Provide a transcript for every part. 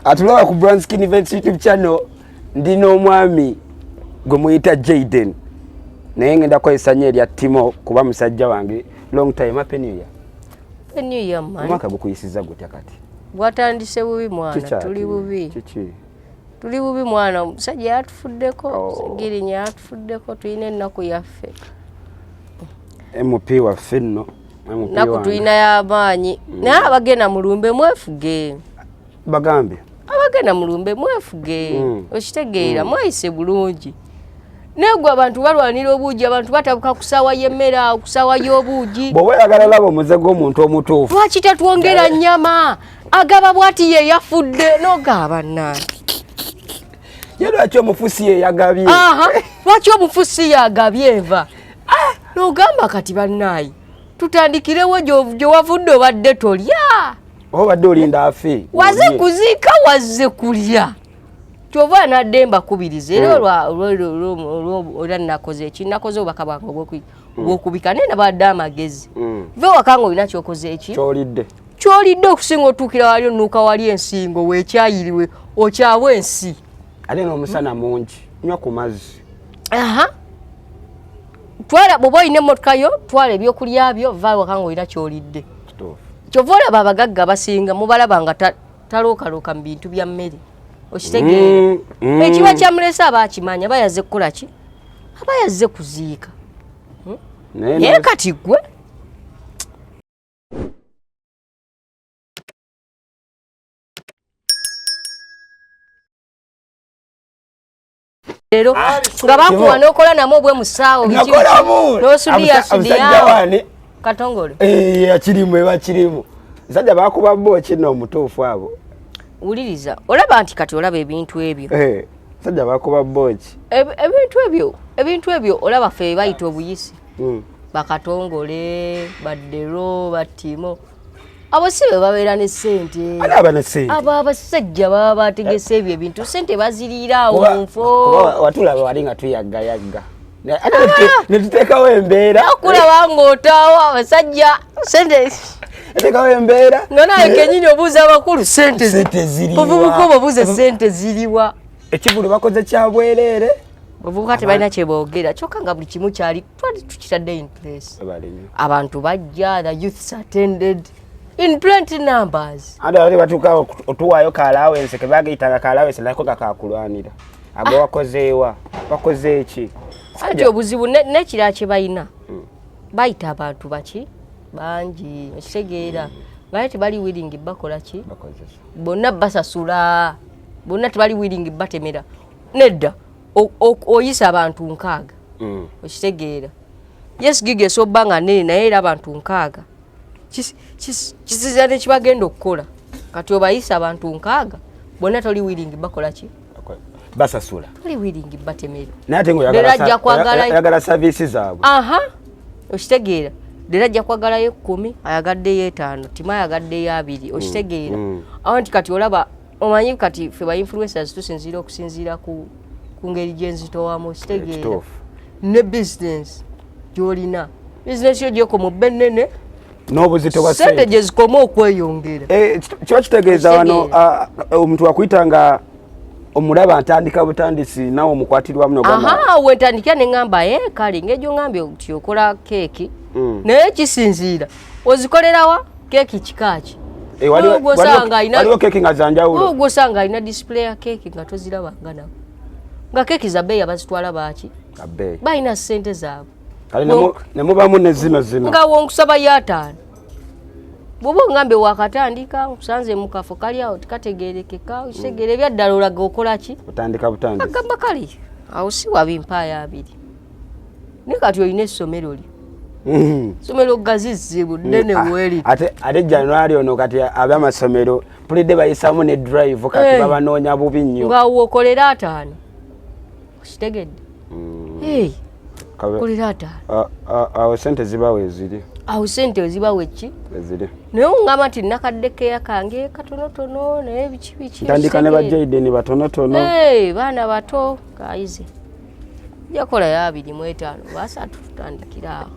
Atulaba ku Brand Skin Events YouTube channel ndina omwami gwe muyita Jayden. Naye ngenda kwesanya erya Timo kuba musajja wange long time. Happy New Year. Happy New Year man. Mwaka gukuyisiza gutya kati. Bwatandise bubi mwana tuli bubi. Chichi. Tuli bubi mwana musajja yatufuddeko sigirinya yatufuddeko tuyina ennaku yaffe. MP wa fenno. Naku tuyina y'amaanyi. Naye abagenda mulumbe mwefuge. Bagambe. Abagenda mulumbe mwefuge. Okitegeera mwayise bulungi. Negwa abantu balwanira obuugi abantu batabuka kusawa yemmera kusawa y'obuugi. Bwe wayagala labo omuzego omuntu omutuufu. Lwaki tatwongera nnyama? Agaba bwati ye yafudde n'ogaba nna. Ye lwaki omufusi ye yagabye? Aha, lwaki omufusi yagabye enva? N'ogamba kati bannaayi tutandikirewo gye wavudde obadde tolya. Obadde olinda afe. Waze kuziika wazze kulya. Kyova nademba kubiriza era olwa nakoze eki nakoze obaka bwange obwokubika nena badde amagezi. Ve wakango olina kyokoze eki? Kyolidde okusinga otuukira wali onuuka wali ensingo weekyayiriwe okyawe ensi. Ate n'omusana mungi nywa ku mazzi. Aha. Twala bwoba olina emmotoka yo twala ebyokulya byo va wakango olina kyolidde. Kyova olaba abagagga basinga mubalaba nga talookalooka mu bintu bya mmere. Okitegeera. Ekiba kyamulesa abakimanya bayaze kukola ki? Abayaze kuziika. Naye kati gwe Lero nga bakuwa n'okola namwe obwe musaawo n'osudiya Katongole. Akirimu eba kirimu. Nsajja bakuba bo kino omutuufu abo. Uliriza olaba nti kati olaba ebintu ebyo. Nsajja bakuba boki. Ebintu ebyo olaba fe bayita obuyisi. Bakatongole, baddero, batimo. Abo sibe babeera ne ssente. Aba ne ssente. Abo abasajja baba bategese ebyo ebintu ssente baziriiraawo mu nfo. Watulaba wali nga tuyagga. Ne tuteekawo embeera. Okulaba ng'otaawo abasajja ssente. Etekawo embeera. Nga naye kenyini obuuza abakulu ssente ziriwa. Obuvubuka obuuza ssente ziriwa. Ekivulu bakoze kya bwereere. Obuvubuka tebalina kye boogera kyokka nga buli kimu kyali tukitadde in place. Abantu bajja, the youths attended in plenty numbers. Ate bali batuuka otuwaayo kaalaawense ke bagayitanga kaalaawense nako kakakulwanira. Ago wakozeewa bakoze eki? Ati obuzibu n'ekirala kye balina bayita abantu baki bangi ekitegeera nga tebali willing bakola ki bonna basasula bonna tebali willing batemera nedda oyisa abantu nkaaga ekitegeera yes gige sobba nga nene naye era abantu nkaaga kisizane kibagenda okukola kati obayisa abantu nkaaga bonna toli willing bakola ki basasula toli willing batemera nate ngo yagala services zaabwe aha ekitegeera Dera ajja kwagalayo 10 ayagaddeyo 5 Tima ayagaddeyo 2 okitegeera awanti kati olaba omanyi kati fe ba influencers tusinzira okusinzira ku ngeri gyenzitowamu okitegeera ne business gyolina business yo gyeko mu benene n'obuzito bwa sente gye zikoma okweyongera kiba kitegeeza wano omuntu wakuyitanga omulaba ntandika butandisi nawe omukwatirwamu n'ogamba wentandikira ne ngamba kale ng'egyo ngambye nti okola keeki naye kisinziira ozikolerawa keeki kikaaki waliwo keeki nga zanjawulo ogwosanga alina display ya keeki nga tozirabanga nabo nga keeki za bbeeyi abazitwala baaki balina ssente zaabwe ne mubamu ne zino nga wonkusaba y'ataano bwoba ongambe wakatandika nkusanze mu kafo kali awo tikategeerekeka okitegeera ebyaddala olaga okola ki otandika butandisi agamba kali awo si wabi mpaayo 2 ne kati olina essomero lyo somero gazizibu ddene weri ate January ono kati abamasomero pulidde bayisamu ne drive kati babanoonya bubi nnyo nga wokolera 5 okitegedde kolera 5 awo sente zibawe ziri awo sente zibawe ki ziri naye ongamba nti nakaddekeya kange katonotono naye biki tandika ne Jayden batonotono baana bato kayize jakola ya 2 mu 5 basatu tutandikira awo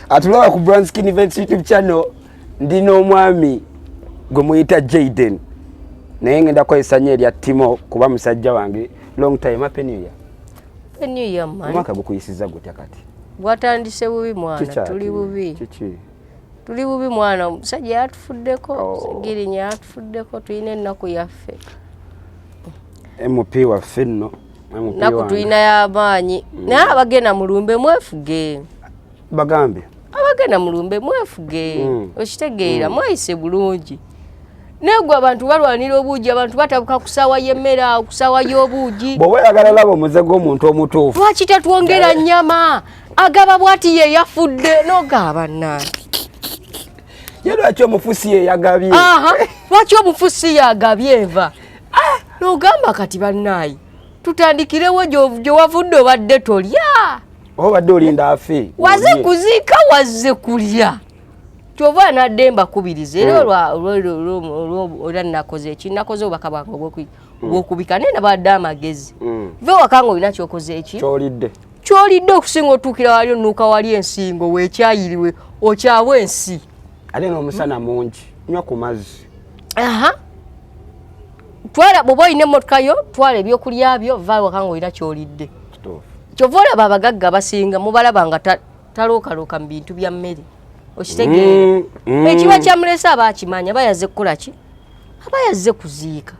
atulaba ku Brand Skin Events YouTube channel ndina omwami gwe muyita Jayden naye ngenda kukozesa nnyo erya Timo kuba musajja wange long time happy new year. Happy new year man. Omwaka gukuyisiza gutya kati? Gwatandise bubi mwana, tuli bubi. Kiki? Tuli bubi mwana, omusajja yatufuddeko, Sigirinya yatufuddeko, tulina ennaku yaffe. MP waffe nno. Naku tulina y'amaanyi. Naye abagenda mu lumbe mwefuge. Bagambe? Abagenda mu lumbe mwefuge. Okitegeera mweyise bulungi. Negwa abantu balwanira obuugi, abantu batabuka kusaawa y'emmere, kusaawa y'obuugi. Bw'oba oyagala laba omuze gw'omuntu omutuufu. Lwaki tetwongera nnyama? Agaba bw'ati ye yafudde n'ogaba nnaani. Ye lwaki omufusi ye yagabye? Lwaki omufusi yagabye enva? N'ogamba kati bannaayi tutandikirewo gye wavudde obadde tolya. Obadde olinda afe. Waze kuziika wazze kulya. Kyova nadde mbakubiriza era olwa nakoze eki nakoze obaka bwange obwokubika naye nabadde amagezi. Ve wakango olina kyokoze eki? Kyolidde okusinga otuukira wali onuuka wali ensingo weekyayiriwe okyawa ensi. Ate n'omusana mungi nywa ku mazzi. Twala bw'oba olina emmotoka yo twala ebyokulya byo vaayo wakango olina kyolidde. Kyova olaba abagagga basinga mubalaba nga talookalooka mu bintu bya mmere. Okitegeera ekiba kyamulesa abaakimanya bayazze kukola ki? Abayazze kuziika.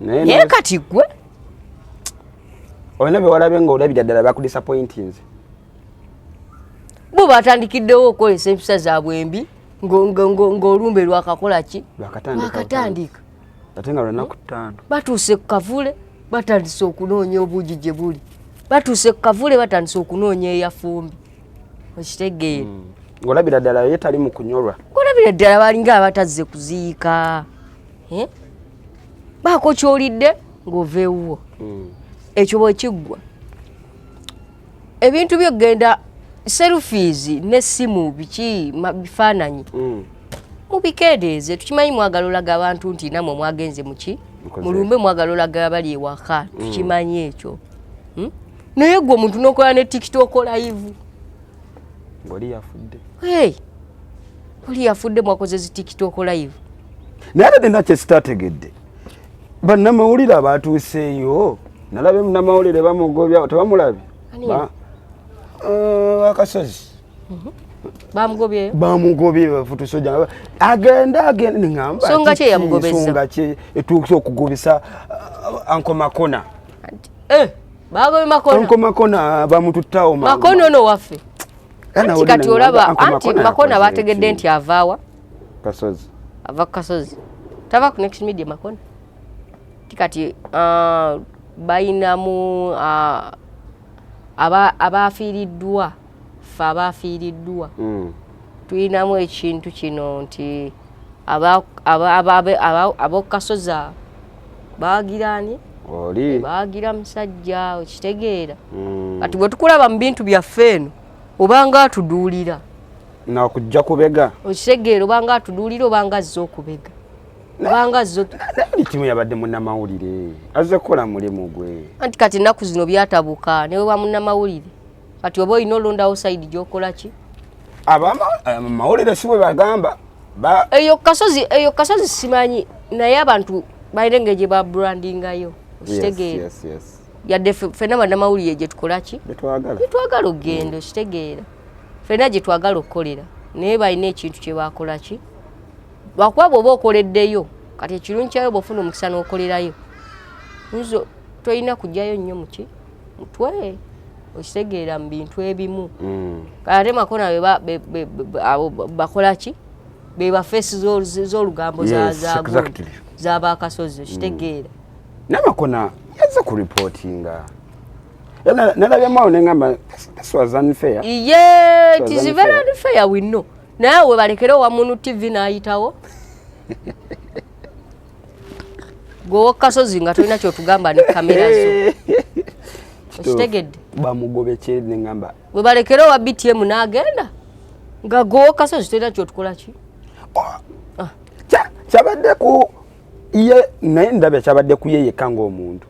Naye kati gwe olina bye walabe ng'olabira ddala bakudisappointinze. Bo batandikiddewo okukolesa empisa zaabwe embi ng'olumbe lwakakola ki? Lwakatandika. Ate nga lunaku 5. Batuuse ku kavule batandise okunoonya obuugi gye buli. Batuuse ku kavule batandise okunoonya eyafumbi. Okitegeera. Ng'olabira ddala ye tali mu kunyolwa. Ng'olabira ddala balinga abatazze kuziika. Baako kyolidde ng'oveewuwo. Ekyo bwekiggwa. Ebintu by'ogenda selfies n'essimu biki bifaananyi. Mubikeedeeze tukimanyi mwagala olaga abantu nti namwe mwagenze muki? Mulumbe mwagala olaga abali ewaka. Tukimanyi ekyo. Naye gwe omuntu n'okola ne TikTok live. Ng'oli yafudde. Oli yafudde mwakoze zi TikTok live. Naye ate nakye sitaategedde. Bannamawulire abatuuseeyo nalabe munnamawulire bamugobya tebamulabye. Akasozi. Bamugobye? Bamugobye bafutusoja. Agenda ngamba. Songa kye yamugobeza. Songa kye etuukise okugobesa Uncle Makona. Bagobye Makona. Uncle Makona bamututawo Makona ono waffe. Kati olaba anti Makona bategedde nti avaawa Kasozi. Ava Kasozi. Tava ku Next Media Makona. Kati bayinamu abafiiriddwa ffe abafiiriddwa. Tuyinamu ekintu kino nti ab'okukasozi baagiraani baagira musajja okitegeera. Kati bwe tukulaba mu bintu byaffe eno obanga atuduulira nakujja kubega okitegeera obanga atuduulira obanga azze okubega obanga azze Timo yabadde munnamawulire azze kukola mulimu gwe anti kati ennaku zino byatabuka ne bwe munnamawulire kati oba olina olondawo sayidi gy'okola ki mawulire si bwe bagamba eyo kasozi simanyi naye abantu balina engeri gye babrandingayo okitegeera yadde ffenna bannamawulire gye tukola ki twagala okgenda okitegeera ffenna gye twagala okukolera naye balina ekintu kye bakola ki lwakuba bw'oba okoleddeyo kati ekirungi kyayo bw'ofuna omukisa n'okolerayo nzo tolina kujjayo nnyo muki mutwe okitegeera mu bintu ebimu ate Makona bakola ki be bafeesi z'olugambo z'abakasozi okitegeera Makona yazze ku reportinga nalabyemawo nengamba this was unfair. Yeah, it is very unfair we know. Naye we balekera wa Munu TV n'ayitawo gwe Kasozi nga tolina kyotugamba ne kamera zo okitegedde bamugobe kye nengamba we balekera wa BTM n'agenda nga gwe Kasozi tolina kyotukola ki kyabadde ku ye naye ndabya kyabadde ku ye yekka ng'omuntu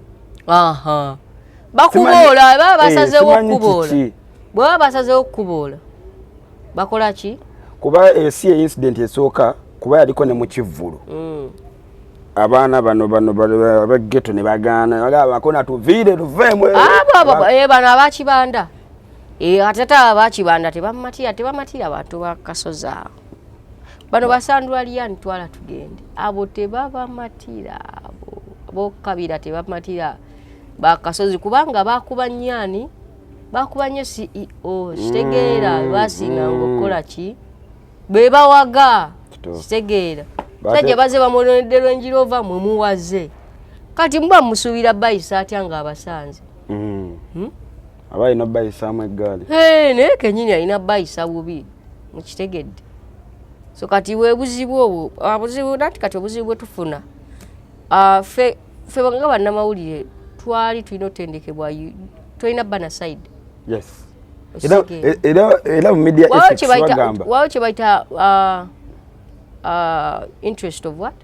bakuboola baba basazeewo okukuboola bwaba basazeewo okukuboola bakola ki kuba si incident esooka kuba yaliko ne mu Kivvulu abaana bano abegeto ne bagaana bagamba kona tuviire tuveemu bano abakibanda atata abakibanda tebamatira bantu bakasozi awo bano basandula liyani twala tugende abo tebabamatira abo kabira tebamatira bakasozi kubanga bakuba nnyani bakuba nnyo CEO kitegeera basinga ngokola ki bebawaga kitegeera sajja baze bamonedde Range Rover mwe muwaze kati mba musuubira bayisa atya nga abasanze abalina bayisaamu eggaali naye kenyini alina bayisa bubi mukitegedde so kati webuzibu obwo abuzibu nati kati obuzibu bwetufuna fe nga bannamawulire twali tulina otendekebwa tulina bana side yes era mu media ethics bagamba wao kye bayita interest of what?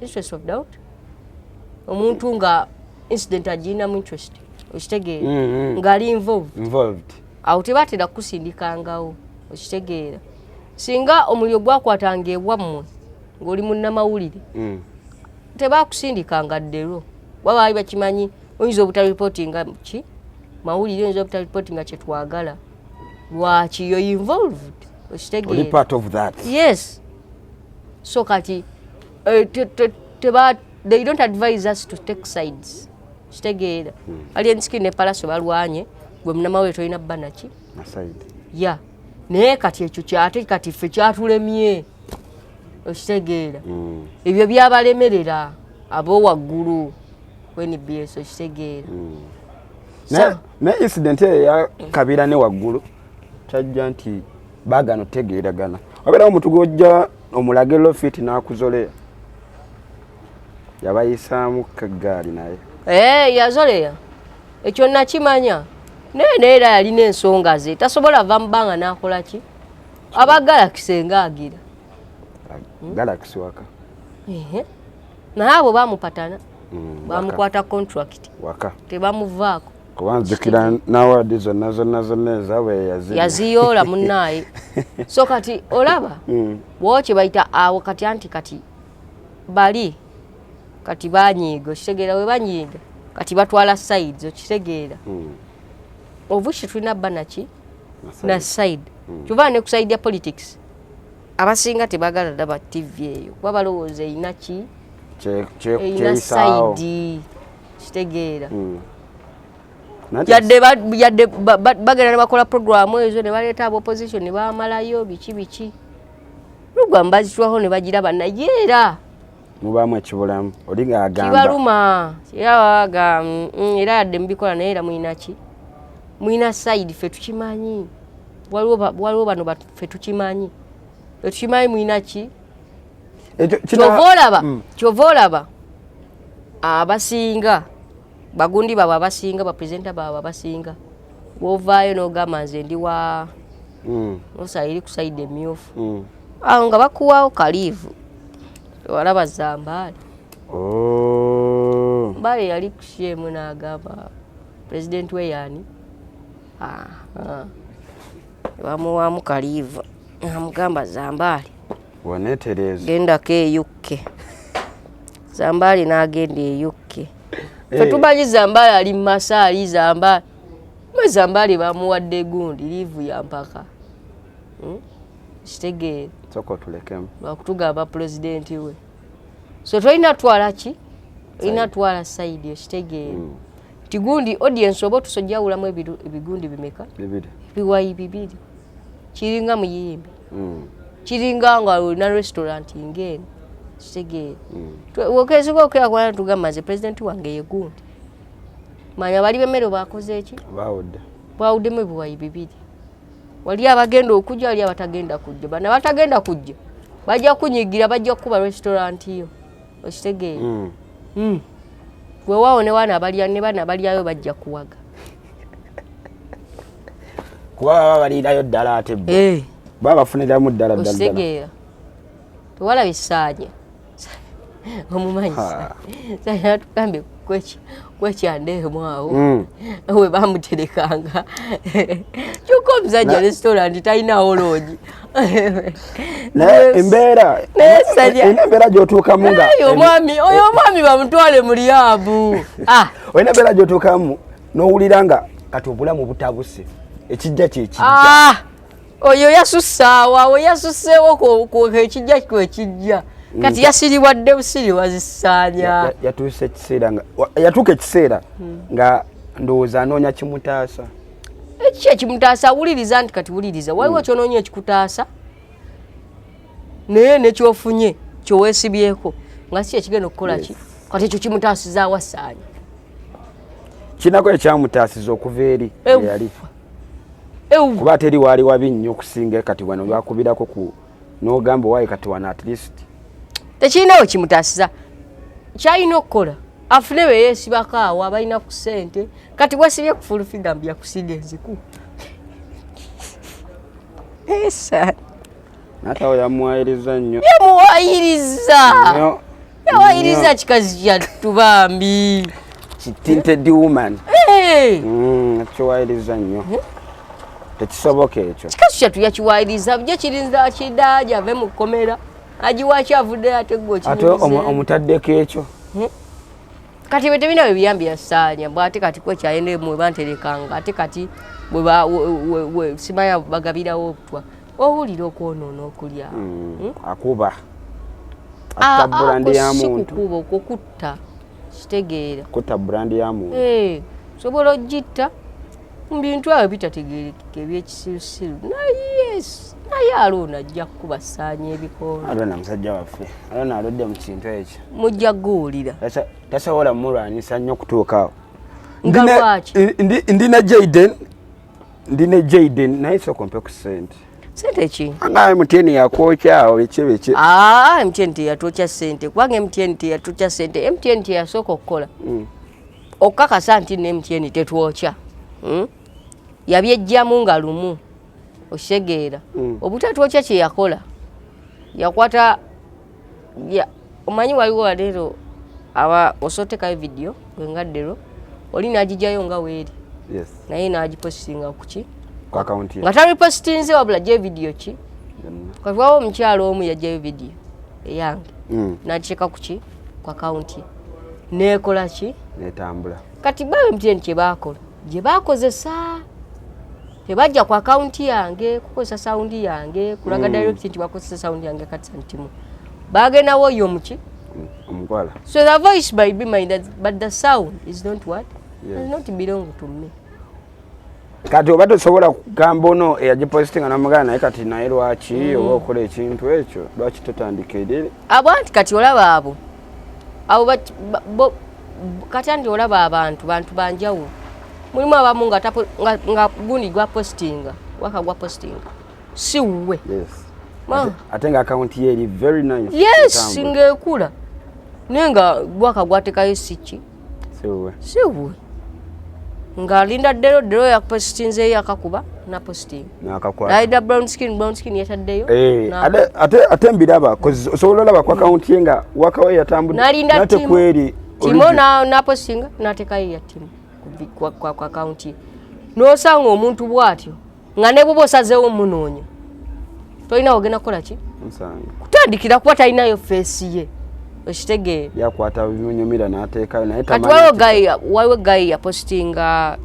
Interest of doubt. Omuntu nga incident agina mu interest. Okitegeera. Ngali involved. Awo tebatera kusindikangawo. Okitegeera. Singa omulyo gwakwatanga ebwammwe ng'oli munnamawulire. Tebakusindikanga ddero. Babaali bakimanyi oyinza obutalipotinga ki? Mawulire oyinza obutalipotinga kye twagala. Lwaki you're involved. Okitegeera. Only part of that. Yes. So kati they don't advise us to take sides. Kitegeera. Aliensiki ne palaso balwanye gwe munnamawulire tolina bana ki? Na side. Yeah. Naye kati ekyo kyate kati ffe kyatulemye. Okitegeera. Ebyo byabalemerera ab'owaggulu NBS okitegeera. Ne incident ya Kabira ne waggulu kyajja nti bagano tegeeragana. Wabeerawo omuntu gojja omulagiro fiti n'akuzolera. Yabayisaamu kaggaali naye. Yazoleya. Ekyo nakimanya. Naye era yalina ensonga ze. Tasobola va mu bbanga n'akola ki? Aba Galaxy ng'agira. Galaxy waka. Naye abo bamupatana. Bamukwata contract. Waka. Tebamuvaako. Kubanzikira nawadi zonna ezawe yaziyoola munnaye. So kati olaba bwokye bayita awo kati anti kati bali kati banyiiga okitegeera we banyiiga kati batwala sides okitegeera obushi tulina banaki na side kyova ne ku side ya politics abasinga tebagala daba TV eyo kuba balowooza eyina ki eyina side kitegeera yadde bagenda ne bakola programu ezo ne baleeta aba opposition ne bamalayo biki lugwa mbazitwaho ne bagiraba naye era mubaamu ekibulamu oli ng'agamba kibaluma yawaga era yadde mubikola naye era mulina ki mulina side ffe tukimanyi waliwo bano ffe tukimanyi mulina ki kyova olaba abasinga bagundi baba abasinga bapresenta baba abasinga wovaayo n'ogamba nze ndi wa nosayiri ku side emyufu awo nga bakuwawo kaliivu walaba Zambaale Mbaale yali kushemu n'agamba president we yani bamuwaamu kaliivu amugamba Zambaale waneetereza gendako eyukke Zambaale n'agenda eyukke fe tumanyi Zambaale ali mu masaali Zambaale bamuwadde gundi liivu ya mpaka kitegeera soko tulekemu bakutugamba president we so tolina twala ki olina twala side okitegeera tigundi audience oba tusojjawulamu ebigundi bimeka biwayi bibiri kiringa muyimbi kiringa nga olina restaurant ng'eno kitegeera wokeezuka okuyakwana tugamba nze president wange ye gundi manya bali bemmere bakoze eki bawuddemu ebiwayi bibiri wali abagenda okujja wali abatagenda kujja bana batagenda kujja bajja kunyigira bajja kuba restaurant yo okitegeera gwe waawo ne wana abalyayo bajja kuwaga kuba baba balirayo ddala ate baba bafuniramu ddala okitegeera tewalaba essaanya omumanyi saanya tugambe kwekyandeemwawo we bamuterekanga kyokka omusajja restaurant talinawo loogi embeera gyotuukamu nga oyo omwami bamutwale mu lyabu olina embeera gyotuukamu n'owulira nga kati obulamu butabuse ekijja kyekijja oyo yasussaawa we yasusseewo ekijja kwekijja kati yasiribwadde busiriwa zisaanya yatuuka ekiseera nga ndowooza anoonya kimutaasa ekiki ekimutaasa awuliriza nti kati wuliriza waliwo kyonoonya ekikutaasa naye nekyofunye kyoweesibyeko nga si ekigenda okukola ki kati ekyo kimutaasizaawa saanya kinako ekyamutaasiza okuva eri yali kuba teri waali wabi nnyo okusinga kati wano lwakubirako n'ogamba waayi kati wano at least tekirinawo kimutaasiza kyalina okukola afune be yeesibako awo abalina ku ssente kati wasibye ku fulufigambi yakusiga enziku natawo yamuwayiriza nnyo yawayiriza kikazi kyatubambi tinted woman kiwayiriza nnyo tekisoboka ekyo kikazi kyatu yakiwayiriza bye kirinza kidaaja ave mu kkomera agiwaki avuddeyo ate ate omutaddeko ekyo kati bwe tebina bwe biyambi yasaanya bwate kati kwekyayende mwe banterekanga ate kati simanya bagabirawo obutwa owulira okwonoona okulya akuba atta burandi ya muntu sikukuba okukutta kitegeera kutta burandi ya muntu sobola ogitta mu bintu awo bitategeerekeka ebyekisirusiru naye aloona ajja kukuba saanya ebikoona aloona musajja waffe aloona alodde mu kintu ekyo mujja guwulira tasobola mulwanyisa nnyo okutuukaawo nga lwaki ndine Jaden naye sokompe ku ssente sente ki nga MTN yakwokyawo biki MTN teyatwokya ssente kubanga MTN teyatwokya ssente MTN teyasooka okukola okukakasa nti ne MTN tetwokya yabyejjamu nga lumu okitegeera obutatwokya kye yakola yakwata omanyi waliwo waleero osootekayo vidiyo gwengaddero oli n'agijjayo nga weeri naye n'agipositinga kuki nga talipositinze wabula gye vidiyo ki katwawo omukyalo omu yajjayo vidiyo eyange n'agiteeka kuki ku akawunti ye neekola ki netambula kati bawe MTN kye baakola gye baakozesa tebajja ku akawunti yange kukozesa sawundi yange kulaga direct nti bakozesa sawundi yange kati santimu bagendawo yo muki omukwala so the voice might be mine but the sound is not what does not belong to me kati oba tosobola kugamba ono eyagipositinga namugana naye kati naye lwaki oba okola ekintu ekyo lwaki totandika eriri abwanti kati olaba abo kati andi olaba abantu banjawulo mulimu abamu nga gundi gwa postinga waka gwa postinga si wuwe ate nga akawunti ye eri very nice yes ngekula naye nga gwaka gwatekayo siki si wuwe nga linda ddero yapostinzeeyo akakuba napostinga naida brown skin yataddeyo ate mbiraba osobola olaba ku akawunti ye nga wakawe yatambudde nate kweri timo napostinga natekayo ya timu kwa akawunti ye n'osanga omuntu bw'atyo nga ne bw'oba osazeewo munoonya tolina ogenda kukola ki kutandikira kuba talinayo feesi ye okitegeera yakwata bimunyumira n'ateekayo naye kati waliwo gayi yapositinga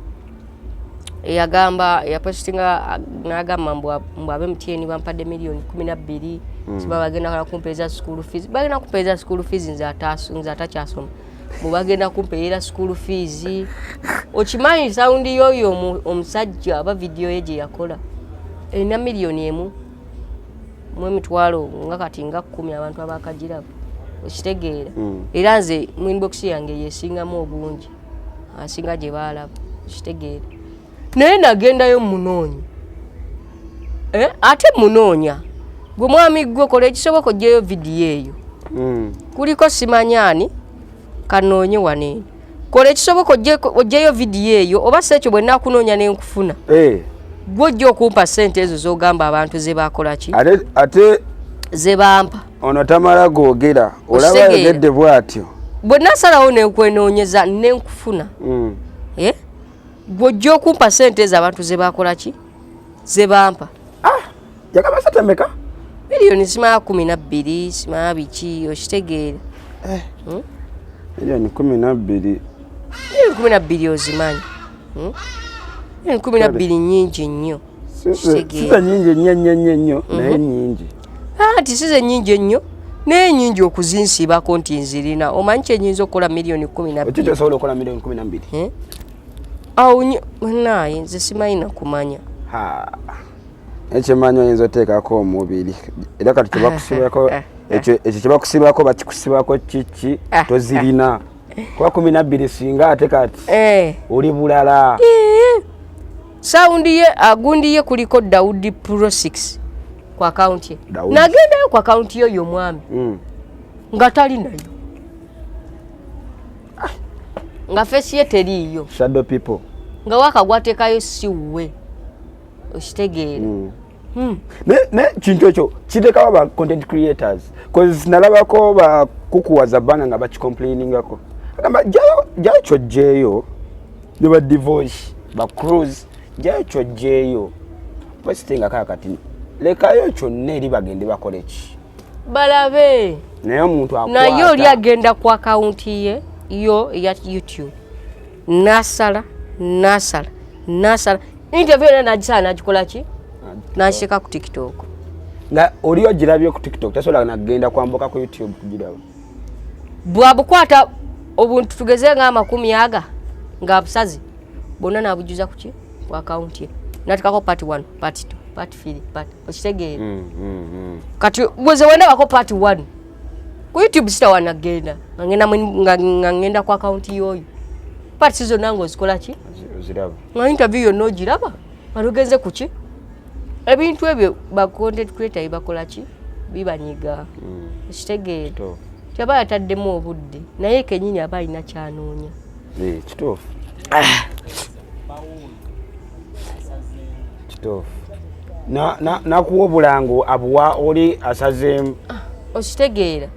yapositinga n'agamba mbu abe MTN bampadde miliyoni 12 siba bagenda kumpeeza school fees bagenda kumpeeza school fees nze atakyasoma bwe bagenda kumpeera school fees okimanyi sawundi yoyo omusajja aba vidiyo ye gye yakola erina miliyoni emu mu emitwalo nga kati nga 10 abantu abakagiraba okitegeera era nze mu inbox yange yesingamu obungi asinga gye baalaba okitegeera naye nagendayo munoonya ate munoonya gwe mwami gwe kola ekisoboka oggyeyo vidiyo eyo kuliko simanyaani kanoonye waneeno kola ekisoboka oggyeyo vidiyo eyo oba si ekyo bwe nnakunoonya nenkufuna gw'ojja okumpa ssente ezo z'ogamba abantu ze baakola ki ate ze bampa ono tamala googera olaba yogedde bw'atyo bwe nasalawo nekwenoonyeza nenkufuna gw'ojja okumpa sente ez'abantu ze bakola ki ze bampa yagamba satameka miliyoni simala 12 simala biki okitegeera miliyoni 12 ozimanyi 12 nyingi nnyo size nyingi nnyo naye nyingi ati size nyingi ennyo naye nyingi okuzinsiibako nti nzirina omanyi kyenyinza okukola miliyoni 12 ekyo osobola okukola miliyoni 12 awo naye nze simanyi nakumanya ekyemanyi oyinza oteekako omubiri era kati kyebakusibako ekyo kyebakusibako bakikusibako kiki tozirina kuba 12 singa ate kati oli bulala saundi ye agundi ye kuliko Daudi Pro 6 ku account ye nagendayo ku account yo y'omwami nga tali nayo nga face ye teriyo shadow people nga wakagwateekayo siwe okitegeera ne kintu ekyo kitekawo ba content creators cause nalabako bakukuwaza banga nga bakicomplainingako agamba jayo kyojjeeyo ne ba divorce ba cruise jayo kyojjeeyo basitenga kati lekayo kyonna eri bagende bakole ki balabe naye omuntu akwata naye oli agenda ku account ye yo ya YouTube nasala interview ena nagisala nagikola ki nasheka ku TikTok nga oli ogirabye ku TikTok tasobola nagenda kwambuka ku YouTube kugiraba bwabukwata obuntu tugeze nga 10 nga abusazi bonna nabujuza kuki ku account ye natikako part 1 part 2 part 3 part okitegeera kati bweze wenda bako part 1 ku YouTube sitawana genda ngenda ku account yoyo part sizo nango zikola ki oziraba nga interview yonna ogiraba alugenze kuki ebintu ebyo ba content creator bakola ki bibanyiga okitegeera kyaba yataddemu obudde naye kenyini aba alina kyanoonya kituufu nakuwa obulango abuwa oli asazeemu okitegeera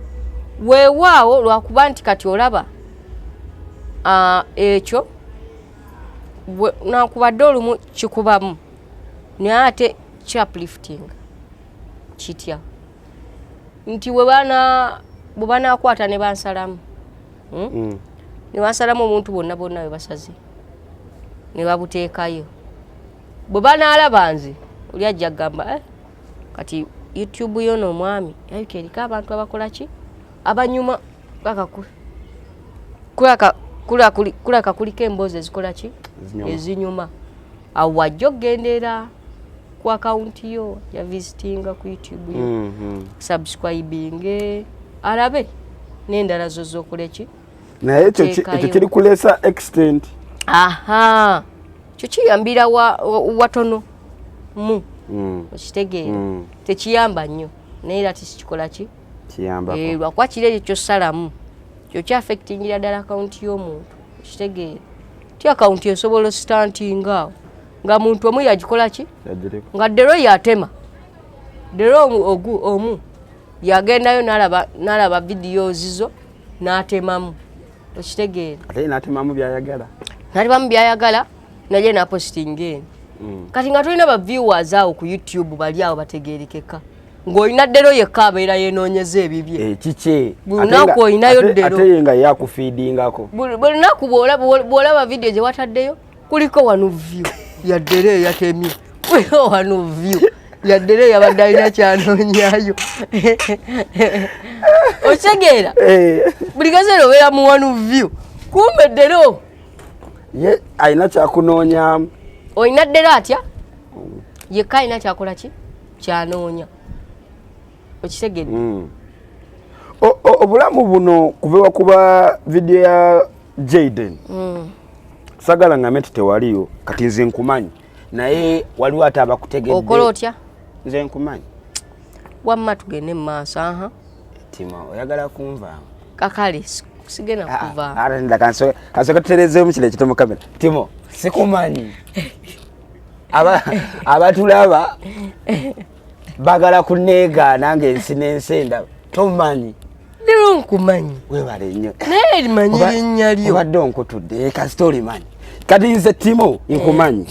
weewaawo lwakuba nti kati olaba ekyo nakubadde olumu kikubamu naye ate chaplifting kitya nti bwe banakwata ne bansalamu ne bansalamu omuntu bonna we basaze ne babuteekayo bwe banaalaba nze oli ajja gamba kati YouTube yo n'omwami yayuka eriko abantu abakola ki abanyuma kulaka kuliko emboozi ezikola ki ezinyuma awo wajja okugendera ku account yo ya visitinga ku YouTube yo subscribing alabe n'endala zo z'okola ki naye ekyo kiri kulesa extent kyo kiyambira watono mu okitegeera tekiyamba nnyo naye era tikikola ki lwakuba kiri ekyo kyosalamu kyo kyaffectingira ddala akawunti y'omuntu okitegeera ti akawunti esobola ositantingaawo nga muntu omu yagikola ki nga ddero yatema ddero omu yagendayo n'alaba vidiyo zizo n'atemamu okitegeera ate n'atemamu byayagala naye napositinga eno kati nga tulina ba viewers awo ku YouTube bali awo bategeerekeka ng'olina ddero yekka abeera yenoonyeza ebibye kiki lunaku olinayo ddero ate nga yakufiidingako buli lunaku bw'olaba vidiyo gye wataddeyo kuliko wano view ya ddero eyatemye kuliko wano view ya ddero yabadde alina kyanoonyayo okitegeera buli kaseera obeera mu wano view kumbe ddero ye alina kyakunoonyaamu olina ddero atya yekka alina kyakola ki kyanoonya okitegedde obulamu buno kuba vidiyo ya Jayden sagala ngambe tewaliyo kati nze nkumanyi naye waliwo ate abakutegedde okola otya nze nkumanyi wamma tugende mu maaso tima oyagala kunva kakale sigenda kuva arenda kansoka tuterezeemu kino ekitomo kamera timo sikumanyi abatulaba bagala kuneega nange ensi n'ensenda tomanyi Dero nkumanyi. Webale nnyo. Naye limanyi linnya lyo. Obadde onkutudde ka story man. Kati nze Timo nkumanyi.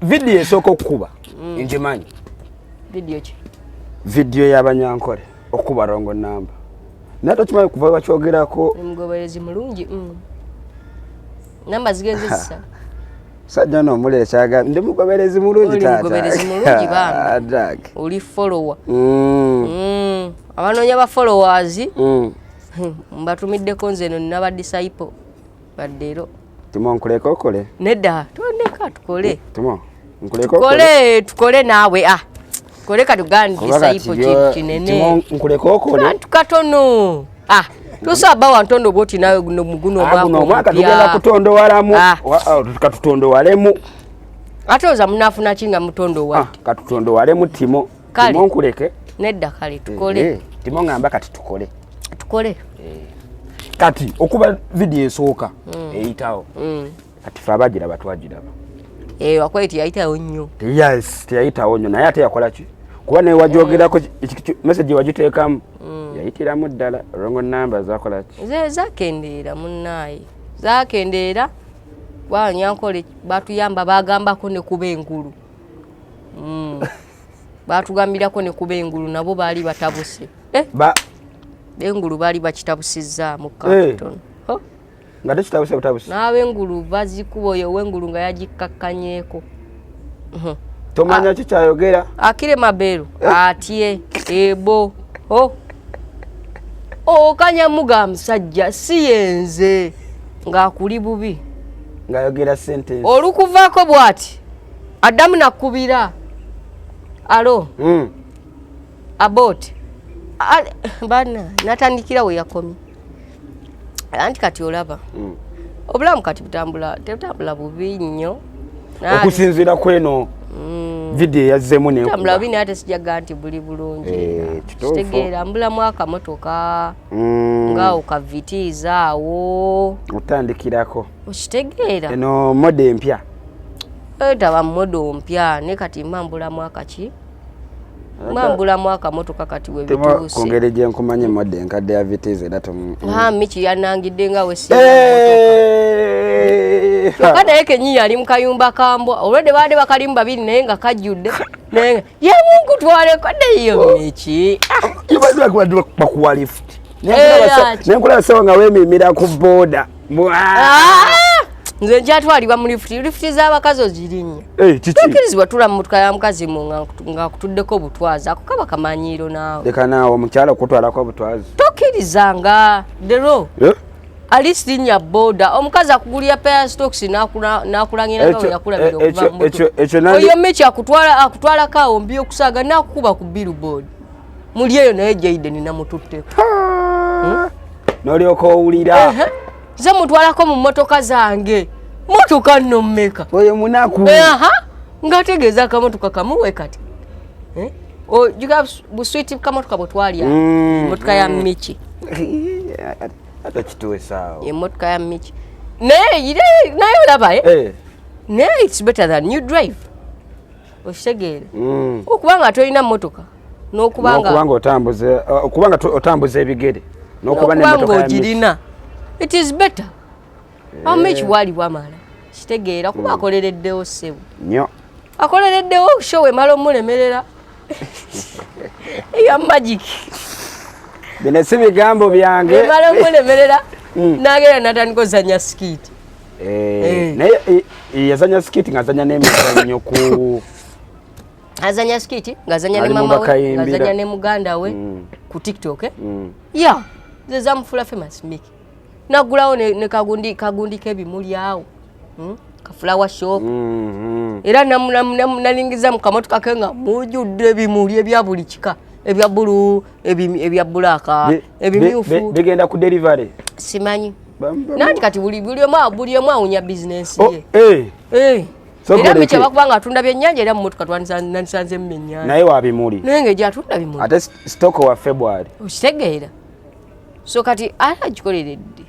Video esooka okukuba ngimanyi. Video ki? Video y'abanyankole okuba rongo namba. Naye tokimanyi kuva bakyogerako. Omugoberezi mulungi. Namba zigenze zisa. Sajja n'omulere kyaga ndi mugoberezi mulungi taata. Mugoberezi mulungi bambi. Oli follower. Abanoonya ba followers. Mbatumiddeko nze nno naba disciple. Baddeero. Timo nkuleka okole. Nedda tondeka tukole. Timo nkuleka okole. Tukole naawe kole katugandi disciple kinene. Timo nkuleka okole. Tukatono. Tusaba wantondo boti nawe muguno mwaka tugenda kutondo walamu katutondo walemu atoza munafuna kinga mutondo wati katutondo walemu Timo nkuleke nedda kale tukole Timo ngamba kati tukole kati okuba video esooka eyitawo kati fe abagira batwagiraba wakweti yayitawo nnyo yes teyayitawo nnyo naye ate yakola ki kuba naye wajyogerako message wagiteekamu yayitiramu ddala rongo namba zakola ki zakendeera munnaye zakendeera Wanyankole batuyamba bagambako ne kuba engulu batugambirako ne kuba engulu nabo baali batabuse engulu baali bakitabusizza mu Capital nga tekitabuse butabuse naawe engulu bazikuboyo wengulu nga yagikakkanyeeko tomanya kikyayogera akire maberu atye ebo Kanyamuga musajja si yenze ng'akuli bubi ng'ayogera sentence olukuvaako bw'ati addamu nakubira alo abot bana natandikira we yakomye anti kati olaba obulamu kati tebutambula bubi nnyo okusinziira kweno video yazzemu ne tambula bini ate sijaga nti buli bulungi kitegeera mbulamu akamotoka ngaawo kavitiiza awo otandikirako okitegeera eno mode empya etaba modo mpya ne kati mbulamu akaki mbulamu akamotoka kati we bituuse kongere gye nkumanye mode enkadde ya vitiiza era Miki yanangidde nga we Kada yake nyi yali mukayumba kambwa olwede baade bakalimba babiri naye nga kajjudde naye ye Mungu twale kode iyo Miki ibadwa kwa bakuwa lift nenkola sawa nga wemimira ku boda nze njatwalibwa mu lift z'abakazi ozirinya tukirizibwa tula mu mutuka ya mukazi nga kutuddeko butwaza ako kaba kamanyiro naawe leka naawe omukyala kutwalako butwazi tokirizanga dero alisinya boda omukazi akugulya pair stocks nakulangira nga yakulabira okuva mu moto oyo Miki akutwala kawo mbi okusaga nakukuba ku billboard muli eyo naye Jaden namututteko nolyoka owulira ze mutwalako mu motoka zange motoka nno mmeka oyo munaku ngategeeza akamotoka kamuwe kati juga buswiti kamotoka bwetwalya motoka ya Miki ata kituwe sawa motoka ya Miki naye olaba naye it's better than you drive okitegeera okubanga tolina motoka n'okubanga otambuza ebigere n'okubanga ogirina it is better Miki wali wamala kitegeera kuba akolereddewo ssebo nnyo akolereddewo show emala omulemerera eya magic bino si bigambo byange emala omulemerera nagera natandika ozanya skiti naye yazanya skiti ngazanya n'emizannyo ku azanya skiti ngazanya ne mama we ngazanya ne muganda we ku TikTok ze zamufula famous Miki nagulawo ne kagundi kebimuli awo ka flower shop era nalingiza mu kamotoka ke nga mujudde ebimuli ebya buli kika ebya bulu ebya bulaka ebimyufu bigenda ku delivery simanyi nandi kati buli omu awunya business ye era Miki abakubanga atunda byennyanja era mu motoka twanisanze mu byennyanja naye wabimuli naye ng'egyo atunda bimuli ate stock wa February okitegeera so kati agikoleredde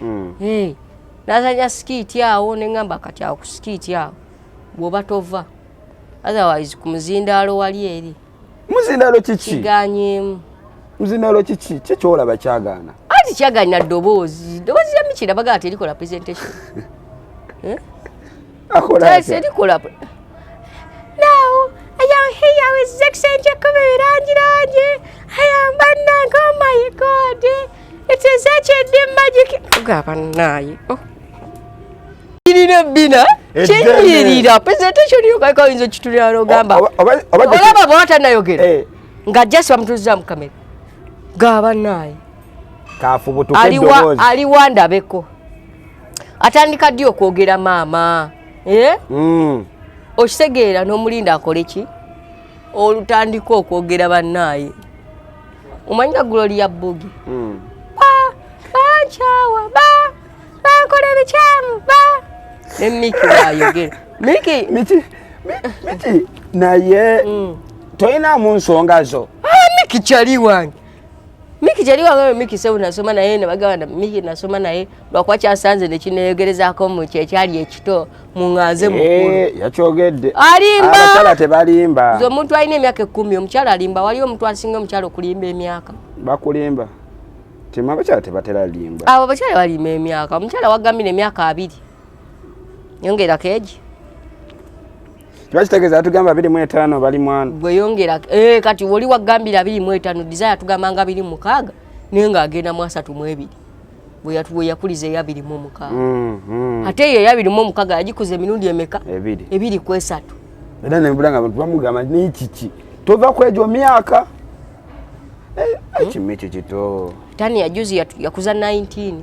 nazanya skiti awo neŋŋamba kati awo ku skiti awo bw'oba tova otherwise ku muzindaalo wali eri muzindaalo kiki kiganyeemu Mzinalo chichi chichola bachagana. Ati chagana dobozi ya Michi nabaga ati erikola presentation. Akola ati erikola. Now I am here with Zexenja Kumiranji. I am Banango, oh my God. It is such a magic. Gabanai. Oh. Bina chenyirira presentation yoka inzo chitulya gamba olaba bwata nayogera nga just bamutuza mu kamera gaba naye kafubutuke dobozi ali wanda beko atandika dio kwogera mama okisegeera n'omulinda akoleki olutandika okwogera bannaye omanya Gloria Bugi banchawa bankole bichamu Miki wayogera Miki naye toina mu nsonga zo Miki chali wange Miki sebu nasoma naye ne baganda Miki nasoma naye lwakwacha sanze ne kineyogerezako mu kyali ekito mungaze mukulu yakyogedde alimba abachala tebalimba zo muntu alina emyaka 10 omukyala alimba wali omuntu asinga omukyala okulimba emyaka bakulimba tema abachala tebatera limba abo abachala balimba emyaka omukyala wagambira emyaka 2 yongera keji Twakitegeza atugamba 25 bali mwana bwe yongera kati woli wagambira 25 desire tugamba 26 nenga agenda mu 32 bwe yakulize ya 26 ate ye ya 26 yagikuze emirundi emeka ebiri ku 3 era nembulanga abantu bamugamba ni chichi tova kwejo myaka chimichi chito tani ya juzi yakuza 19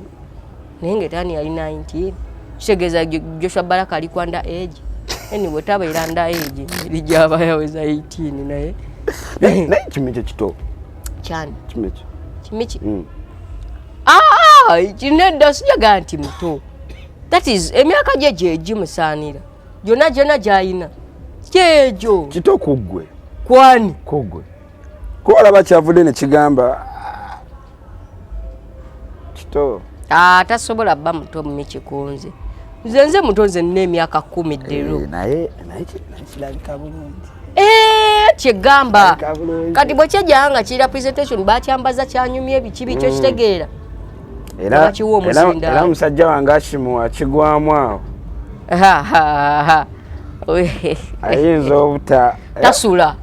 nenge tani ya 19 Shegeza Joshua Baraka alikuwa under age. Anyway, taba ila under age. Ilijaba yaweza 18 naye. Na chimichi chito. Chani. Chimichi. Chinenda sijaga anti mto. That is emyaka jeje musanira. Jona jaina. Chejo. Chito kugwe. Kwani kugwe. Ko alaba chavule ne kigamba. Chito. Tasobola bba muto Michi kunze. Nze mutonze n'emyaka 10 dero. Naye kirabika bulungi. Kigamba. Kati bwe kyajanga kira presentation bakyambaza kyanyumye bikibi kyo kitegeera. Era musajja wange Ashimu akigwamu awo. Ayinza obuta tasula.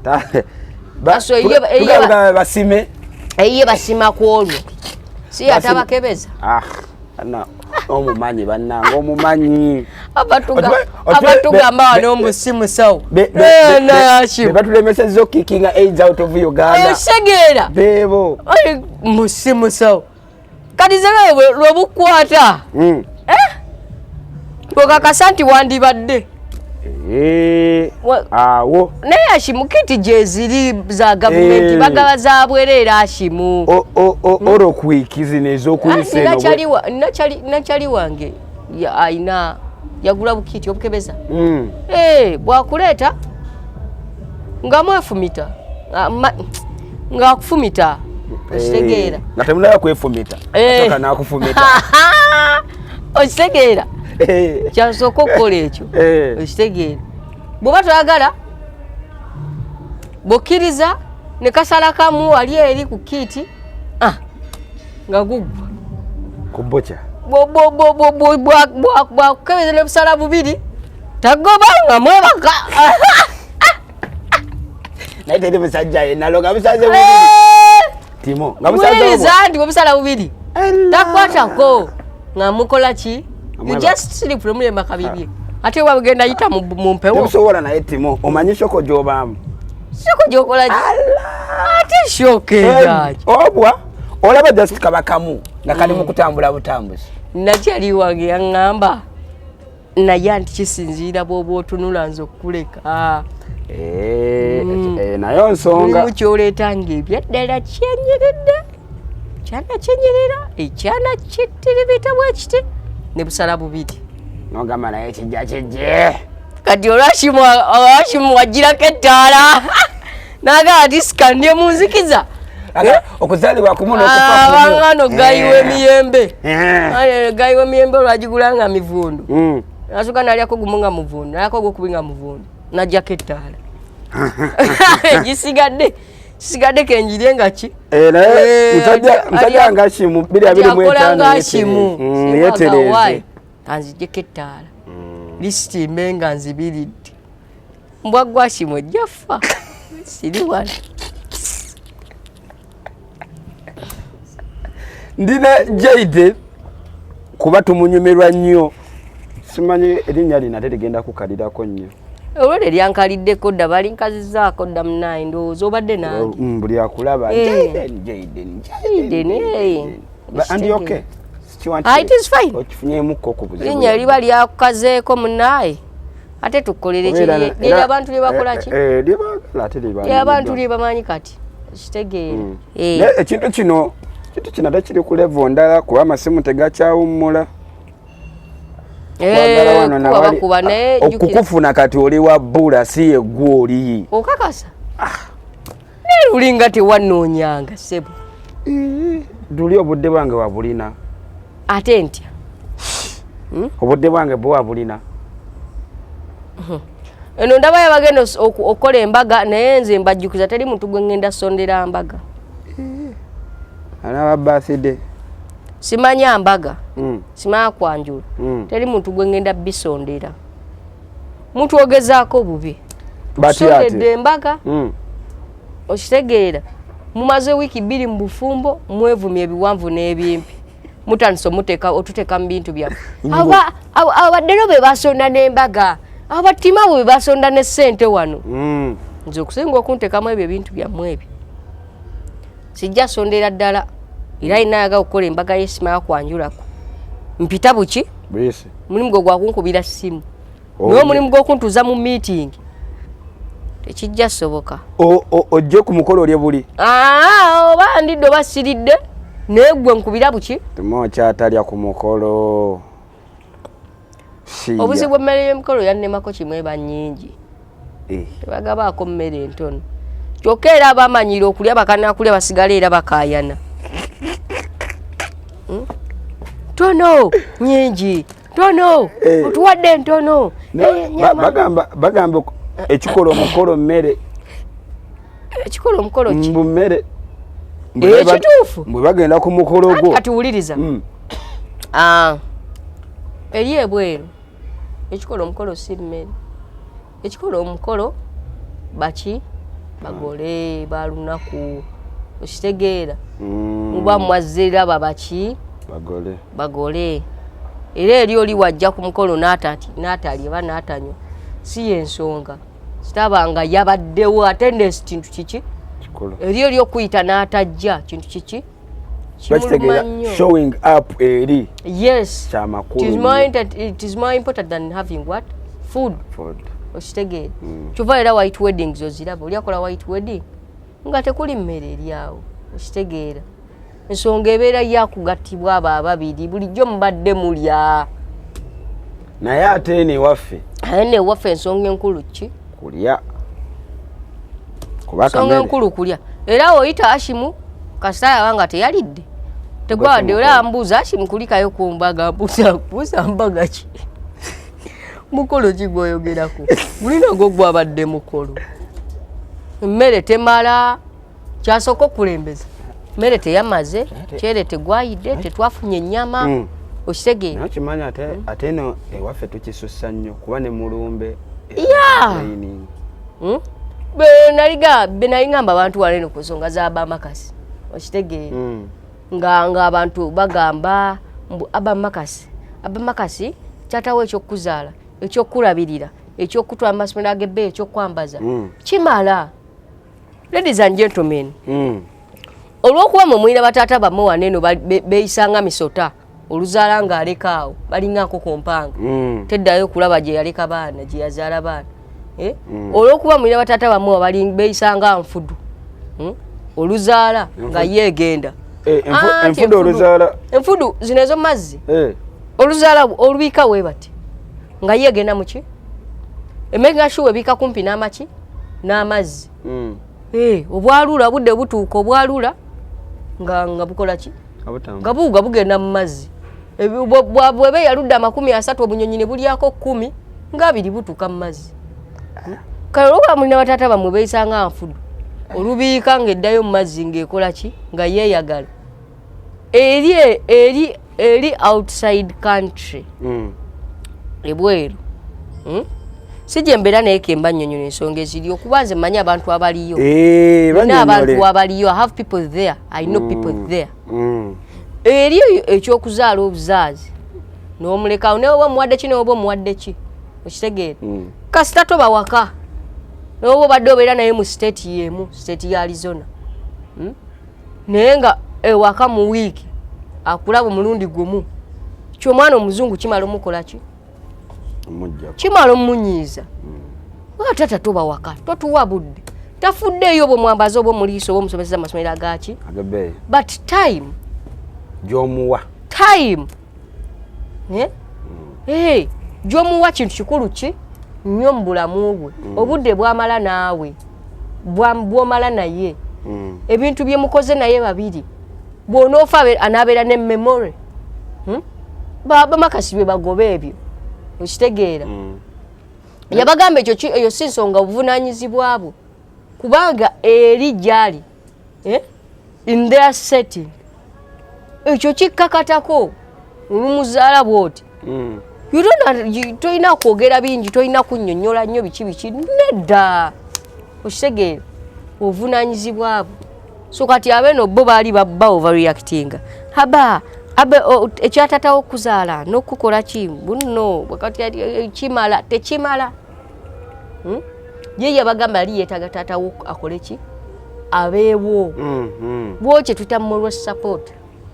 Baso basime. Eye basima ku olwo. Si atabakebeza. Ana omumanyi bannanga omumanyi abatugamba wano omusimu sawo batulemesezza kicking AIDS out of Uganda segeera bebo musimu sawo kati zewe lwobukwata okakasa nti wandibadde awo naye Ashimukiti gyeziri za gavumenti bagaba za bwerera Ashimu orokwikizi nez'okuyisa nachali wange aina yagula bukiti obukebeza bwakuleeta nga mwefumita nga kufumita okitegeera nga temunaba kwefumita atoka nakufumita okitegeera kyasooka okukola ekyo okitegeera bw'oba toyagala bw'okkiriza ne kasala kamu wali eri ku kiti nga gugwa kubocha bwakukebeza ne busala bubiri tagoba nga mwebaka naye teri musajja yenalo nga busaze bubiri Timo nga busaze nti bwebusala bubiri takwatako nga mukola ki you just sleep nomulemba kabibye ate wabagenda yita mu mpewo temusobola naye Timo omanyi shoko gy'obaamu shoko gy'okola ate shoke yaki obwa olaba just kabakamu nga kali mu kutambula butambuzi nakyali wange yaŋŋamba naye anti kisinziira bw'oba otunula nze okukuleka nayo nsonga mulimu kyoleeta ng'ebyaddala kyenyiridde kyana kyenyirira ekyana kittiribita bwe kiti ne busala bubiri nogamba naye kijja kijje kati olwashimu wagirako ettaala naagala tisikandye mu nzikiza okuzaalibwa kumu n'okufabangano gayiwa emiyembe gayiwa emiyembe olwagigula nga mivundu nasooka nalyako gumu nga muvundu nalyako gwokubi nga muvundu najjako ettaala gisigadde sigadde kenjirye nga ki musajja nga Shimu 2025 yetereze anzijjeko ettaala lisiti mbe nga nzibiridde mbwa gwa Shimu ejjafa siri wano ndina Jade kuba tumunyumirwa nnyo simanyi erinnya lina terigenda kukalirako nnyo olwedde lyankaliddeko dda balinkazizaako dda munayi ndowooza obadde nange buli akulaba Jaden andi okay it is fine okifunyemukko ku buzibu linnya liba lyakukazeeko munaye ate tukolere kiri abantu lye bakola ki abantu lye bamanyi kati kitegeera ekintu kino ate kiri ku level ndala kuba amasimu tegakyawummula okukufuna kati oli wa bbula si yeggwe oli okakasa lulinga tewanoonyanga sebo luli obudde bwange wabulina ate ntya obudde bwange bwe wabulina eno ndaba yabagenda okukola embaga naye nze mbajjukiza teri muntu gwe ngenda sondera mbaga anaba birthday simanya mbaga simanya kwanjula teri muntu gwe ngenda bisondera muntu ogezaako bubi sondedde embaga okitegeera mumaze wiiki 2 mu bufumbo mwevumye ebiwanvu n'ebimpi mutandise otuteeka mu bintu byaffe abaddero be basonda n'embaga abatima bwe basonda ne ssente wano nze okusinga okunteekamu ebyo ebintu byammwe ebyo sijja sondera ddala era inayaga okukola embaga yesimaya kwanjulako mpita buki mulimu gwe gwakunkubira ssimu naye omulimu gw'okuntuuza mu meeting tekijja soboka ojje ku mukolo olye buli oba ndidde oba siridde naye gwe nkubira buki tumokyatalya ku mukolo obuzibu bw'emmere y'emikolo yannemako kimu eba nnyingi tebagabaako mmere entono kyokka era abamanyire okulya bakanakulya basigala era bakayana tono nyingi tono otuwadde ntono bagamba ekikola omukolo mmere ekikola omukolo ki mmere ekituufu bwe bagenda ku mukolo gwo atuwuliriza eri ebweru ekikola omukolo si mmere ekikola omukolo baki bagole balunaku okitegeera muba mwazzeraba baki bagole era eri oli wajja ku mukolo n'atalya eba n'atanywa si yensonga sitabanga yabaddewo attendance kintu kiki eri oli okuyita n'atajja kintu kiki showing up eri yes kyamakulu it is more important than having what food okitegeera kyova era white weddings oziraba oli akola white wedding nga tekuli mmere eri awo okitegeera ensonga ebeera yakugattibwa abo ababiri bulijjo mubadde mulya naye ate newaffe ensonga enkulu ki kulya ensonga enkulu kulya era oyita Ashimu kasita yabanga teyalidde tegwadde era mbuuza Ashimu kulikayo ku mbaga mbuuza mbaga ki mukolo ki gwoyogerako mulina gwo gwabadde mukolo emmere temala kyasooka okulembeza mmere teyamaze kyere tegwayidde tetwafunye ennyama okitegeera nakimanya ate eno ewaffe tukisussa nnyo kuba ne mulumbe benayingamba abantu waleno ku nsonga z'abamakasi okitegeera nga abantu bagamba abamakasi kyatawo ekyokuzaala ekyokulabirira ekyokutwala amasomero ag'ebbeeyi ekyokwambaza kimala. Ladies and gentlemen, olw'okuba mwe mulina bataata bammwe waneeno beeyisanga misota oluzaala ng'alekaawo balinga nkoko mpanga teddayo okulaba gye yaleka baana gye yazaala baana olw'okuba mulina bataata bammwe beeyisanga nfudu oluzaala nga yeegenda enfudu zino ezo mazzi oluzaala olubiika we bati nga yeegenda muki emega shuwe ebiika kumpi n'amaki n'amazzi obwalula budde butuuka obwalula nga bukola ki nga buuga bugenda mu mazzi bwebe yaludde 30 obunyonyi ne bulyako 10 nga 2 butuuka mu mazzi kale olwokuba mulina bataata bammwe beeyisanga nfudu olubiika ng'eddayo mu mazzi ng'ekola ki nga yeeyagala eri outside country ebweru si gye mbeera naye kemba nnyonnyola ensonga eziri okuba nze mmanyi abantu abaliyo n'abantu abaliyo I have people there I know people there eri ekyokuzaala obuzaazi n'omulekawo naye oba omuwadde ki naye oba omuwadde ki okitegeera kasita toba waka naye oba obadde obeera naye mu state y'emu state ya Arizona naye nga ewaka mu wiiki akulaba omulundi gumu ky'omwana omuzungu kimala omukola ki kimala omunyiiza tata toba waka totuwa budde tafuddeeyo oba omwambaza oba omuliiso oba omusomeseza amasomero agaki but time gy'omuwa time gy'omuwa kintu kikulu ki nnyo mu bulamu bwe obudde bw'amala naawe bw'omala naye ebintu bye mukoze naye babiri bw'onoofa anaabeera ne memory bamakasi bye bagoba ebyo okitegeera yabagamba eyo si nsonga obuvunaanyizibwa bwo kubanga eri gyali in their setting ekyo kikkakatako olumuzaala bw'oti tolina kwogera bingi tolina kunnyonnyola nnyo biki nedda okitegeera obuvunaanyizibwa bwo so kati abeeno bo baali ba overreactinga ekyatatawo okuzaala n'okukola ki bunno wakati kimala tekimala ye yabagamba yali yeetaga taatawo akole ki abeewo bwokye tuyita moral support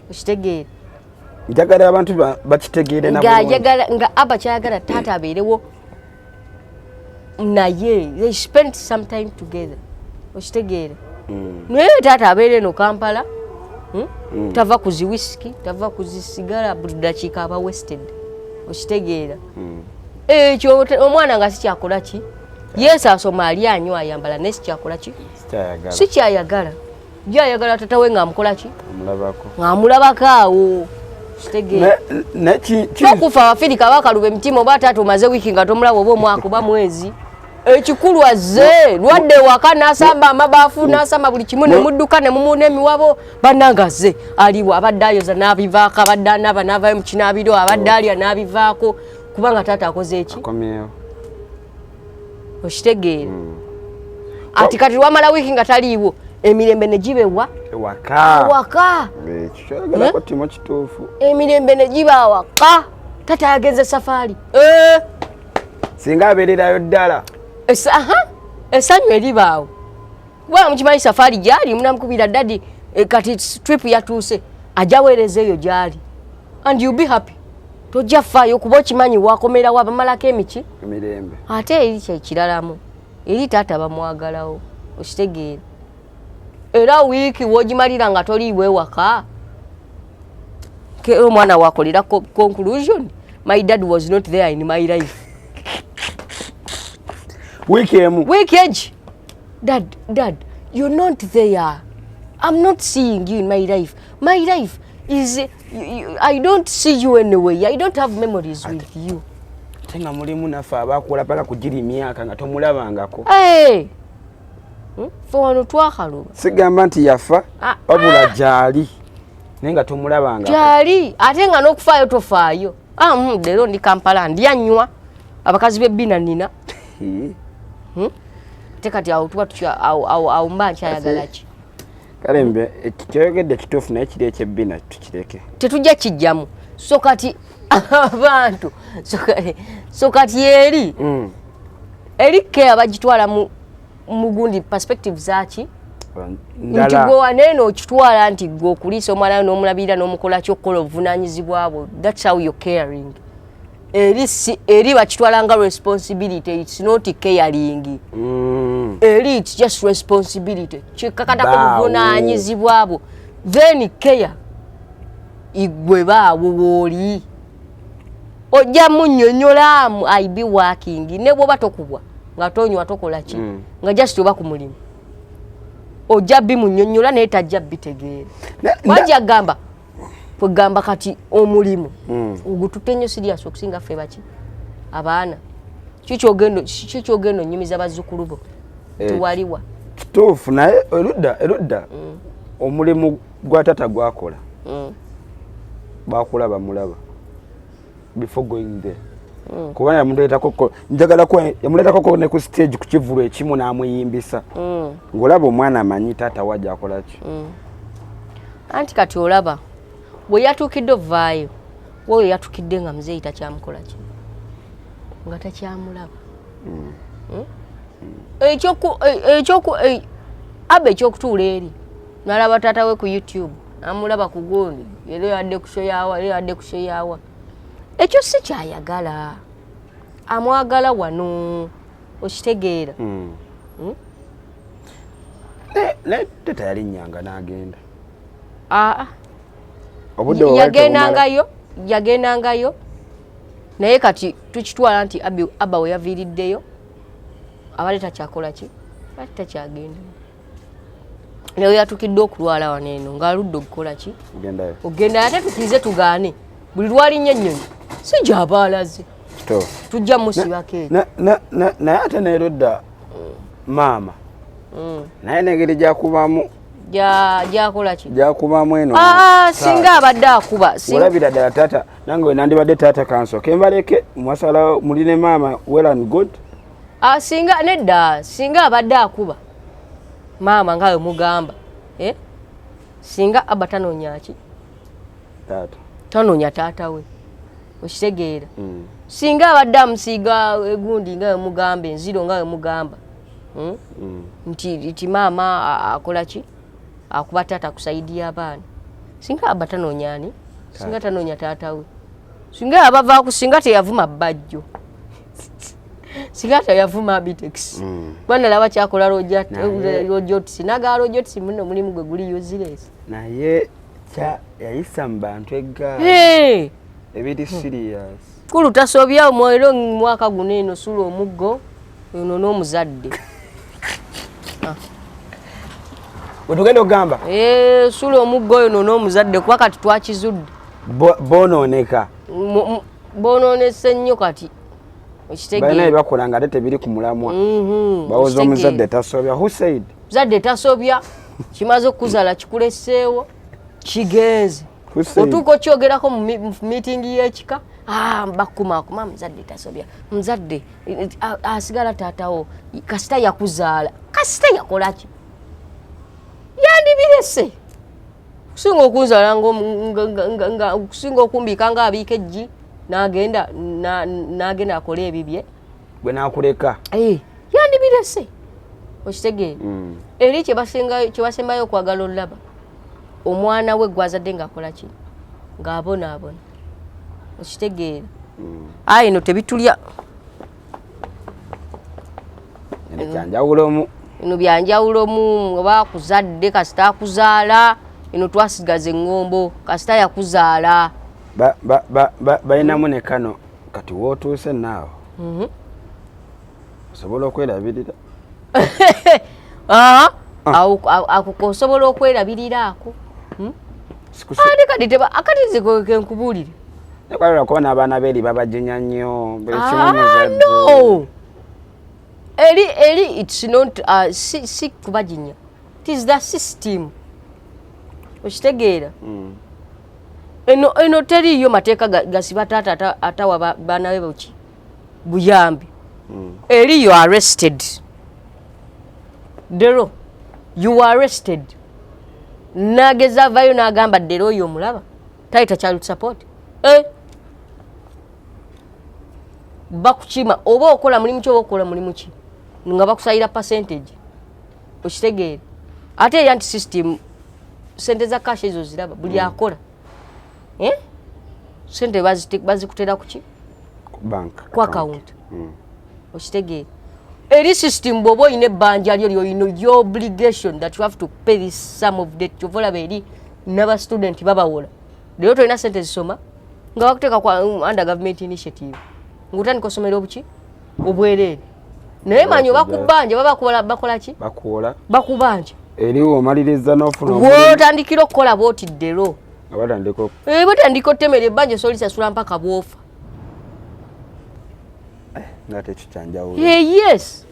okitegeera njagala abantu bakitegeere nga aba kyayagala taata abeerewo naye they spent some time together okitegeera naye taata abeere no Kampala tava ku ziwisiki tava ku zisigala buli dakiika aba wasted okitegeera ekyo omwana nga sikyakola ki yesu asoma ali anywa ayambala naye sikyakola ki sikyayagala gyayagala tatawe ng'amukola ki ng'amulabako awo kitegeera tokufa abafirika bakaluba emitima oba taata omaze wiiki nga tomulaba oba omwaka oba mwezi ekikulu azze lwadde waka n'asamba amabaafu n'asamba buli kimu ne mudduka ne mumuuna emiwabo bannanga azze aliwo abadde ayoza n'abivaako abadde anaaba n'avaayo mu kinaabiro abadde alya n'abivaako kubanga taata akoze eki okitegeera ati kati lwamala wiiki nga taliiwo emirembe ne gibewa waka emirembe ne giba waka taata yagenze safaari singa abeererayo ddala essanyu eribaawo kubanga mukimanyi safaari gyali munamukubira dadi kati trip yatuuse ajaweereza eyo gyali and you be happy tojja faayo kuba okimanyi wakomerawo abamalako emirembe ate eri kyekiralamu eri taata bamwagalawo okitegeera era wiiki woogimalira nga toliibwa ewaka omwana wakolera conclusion my dad was not there in my life week age dad you're not there I'm not seeing you in my life is I don't see you anyway I don't have memories with you tenga mulimu nafa abakola paka kujiri myaka nga tomulabangako fo wano twakaluba sigamba nti yafa wabula gyali naye nga tomulabangako gyali ate nga n'okufaayo tofaayo leero ndi Kampala ndyanywa abakazi b'ebbina nina ate kati awo tuba awo mba nkyayagala ki kale mbe kyoyogedde kituufu naye kiri ekyebbina tukireke tetujja kijjamu so kati abantu so kati eri ke abagitwala mu gundi perspective zaki nti gwe neeno okitwala nti gwe okuliisa omwana n'omulabirira n'omukola kyokkola obuvunaanyizibwa bwo that's how you're caring eri bakitwala nga responsibility it's not caring eri it's just responsibility kikkakatako obuvunaanyizibwa bwo then care igwe baawo wooli ojja munnyonnyolamu I be working ne bw'oba tokubwa nga tonywa tokola ki nga just oba ku mulimu ojja bimunnyonnyola naye tajja bitegeera wajja gamba kwegamba kati omulimu ogutute nnyo serious okusinga ffe baki abaana kikyogendo nnyumiza bazzukulu bo tiwaliwa kituufu naye erudda omulimu gwa tata gwakola bakulaba mulaba before going there kuba yamuleetako ne ku stage ku kivulo ekimu n'amuyimbisa ng'olaba omwana amanyi taata wajja akola ki anti kati olaba bwe yatuukidde ovaayo wowe yatukidde nga muzeeyi takyamukola ki nga takyamulaba abe ekyokutuula eri nalaba taata we ku YouTube amulaba ku gundi era yadde kushoyawa ekyo si kyayagala amwagala wano okitegeera naye tata yalinnyanga n'agenda yagendangayo naye kati tukitwala nti abba we yaviiriddeyo abale takyakola ki ati takyagenda naye yatukidde okulwala wano eno ng'aludde okukola ki ogenda ate tukirize tugaane buli lwalinnya ennyonyi si gy'abaalaze tujja musibako naye ate neerudda maama naye negeri gyakubamu gyakola ki gyakubamu eno singa abadde akuba olabira ddala taata nange we nandibadde taata kansoke mbaleke mwasalawo muline maama well and good singa nedda singa abadde akuba maama nga we mugamba singa aba tanoonya ki tanoonya taata we okitegeera singa abadde amusiiga egundi nga we mugamba enziro nga we mugamba nti maama akola ki akuba taata kusaidi y'abaana singa aba tanoonya ani singa tanoonya taata we singa abavaaku singa teyavuma bajjo singa teyavuma abitex bwana laba kyakola rojotisi naga rojotisi muno mulimu gwe guli useless naye yayisa mu bantu eggaali ebiri serious kulu tasobya omwoyo mwaka guno eno sula omuggo ono n'omuzadde wetugenda okugamba sula omuggo oyo ono n'omuzadde kuba kati twakizudde bonooneka bonoonese nnyo kati balina ebakola nga ate tebiri ku mulamwa bawoza omuzadde tasobya who said muzadde tasobya kimaze okuzaala kikuleseewo kigenze otuuka okyogerako mu miitingi y'ekika bakumakuma muzadde tasobya muzadde asigala taatawo kasita yakuzaala kasita yakola ki yandibirese kusinga okunzaala kusinga okumbiika nga abiika eggi n'agenda akola ebibye bwe n'akuleka yandibirese okitegeere eri kyebasembayo okwagala olaba omwana we gwazadde ng'akola ki ng'abonaabona okitegeera ino tebitulya kyanjawulomu ino byanjawulomu oba akuzadde kasita akuzaala ino twasigaza eŋŋombo kasita yakuzaala balinamu ne kano kati wootuuse naawe osobola okwerabirira osobola okwerabirira ako akatize kenkubuulire nekwalira kuba n'abaana beeri babajinya nnyo no eri it's not si kubajinya it is the system okitegeera eno teriyo mateeka gasiba taata atawa baana be buki buyambi eri you are arrested dero you are arrested nageza vayo n'agamba dero oyo omulaba taita child support bakukima oba okola mulimu ki oba okola mulimu ki nga bakusayira percentage okitegeere ate eyanti system sente za cash ezo ziraba buli akola sente bazikutera kuki ku account okitegeere eri system bw'oba olina ebbanja lyo lyoyino your obligation that you have to pay this sum of debt kyova olaba eri n'abastudent babawola leero tolina sente zisoma nga bakuteeka under government initiative ng'otandika osomera obuki obwereere naye manyi oba ku bbanja baba bakola ki bakubanja eriwo omaliriza n'ofuna wotandikira okukola bw'otiddero bwetandika otemera ebbanja osobola lisasula mpaka bwofa nga tekikyanjawulo yes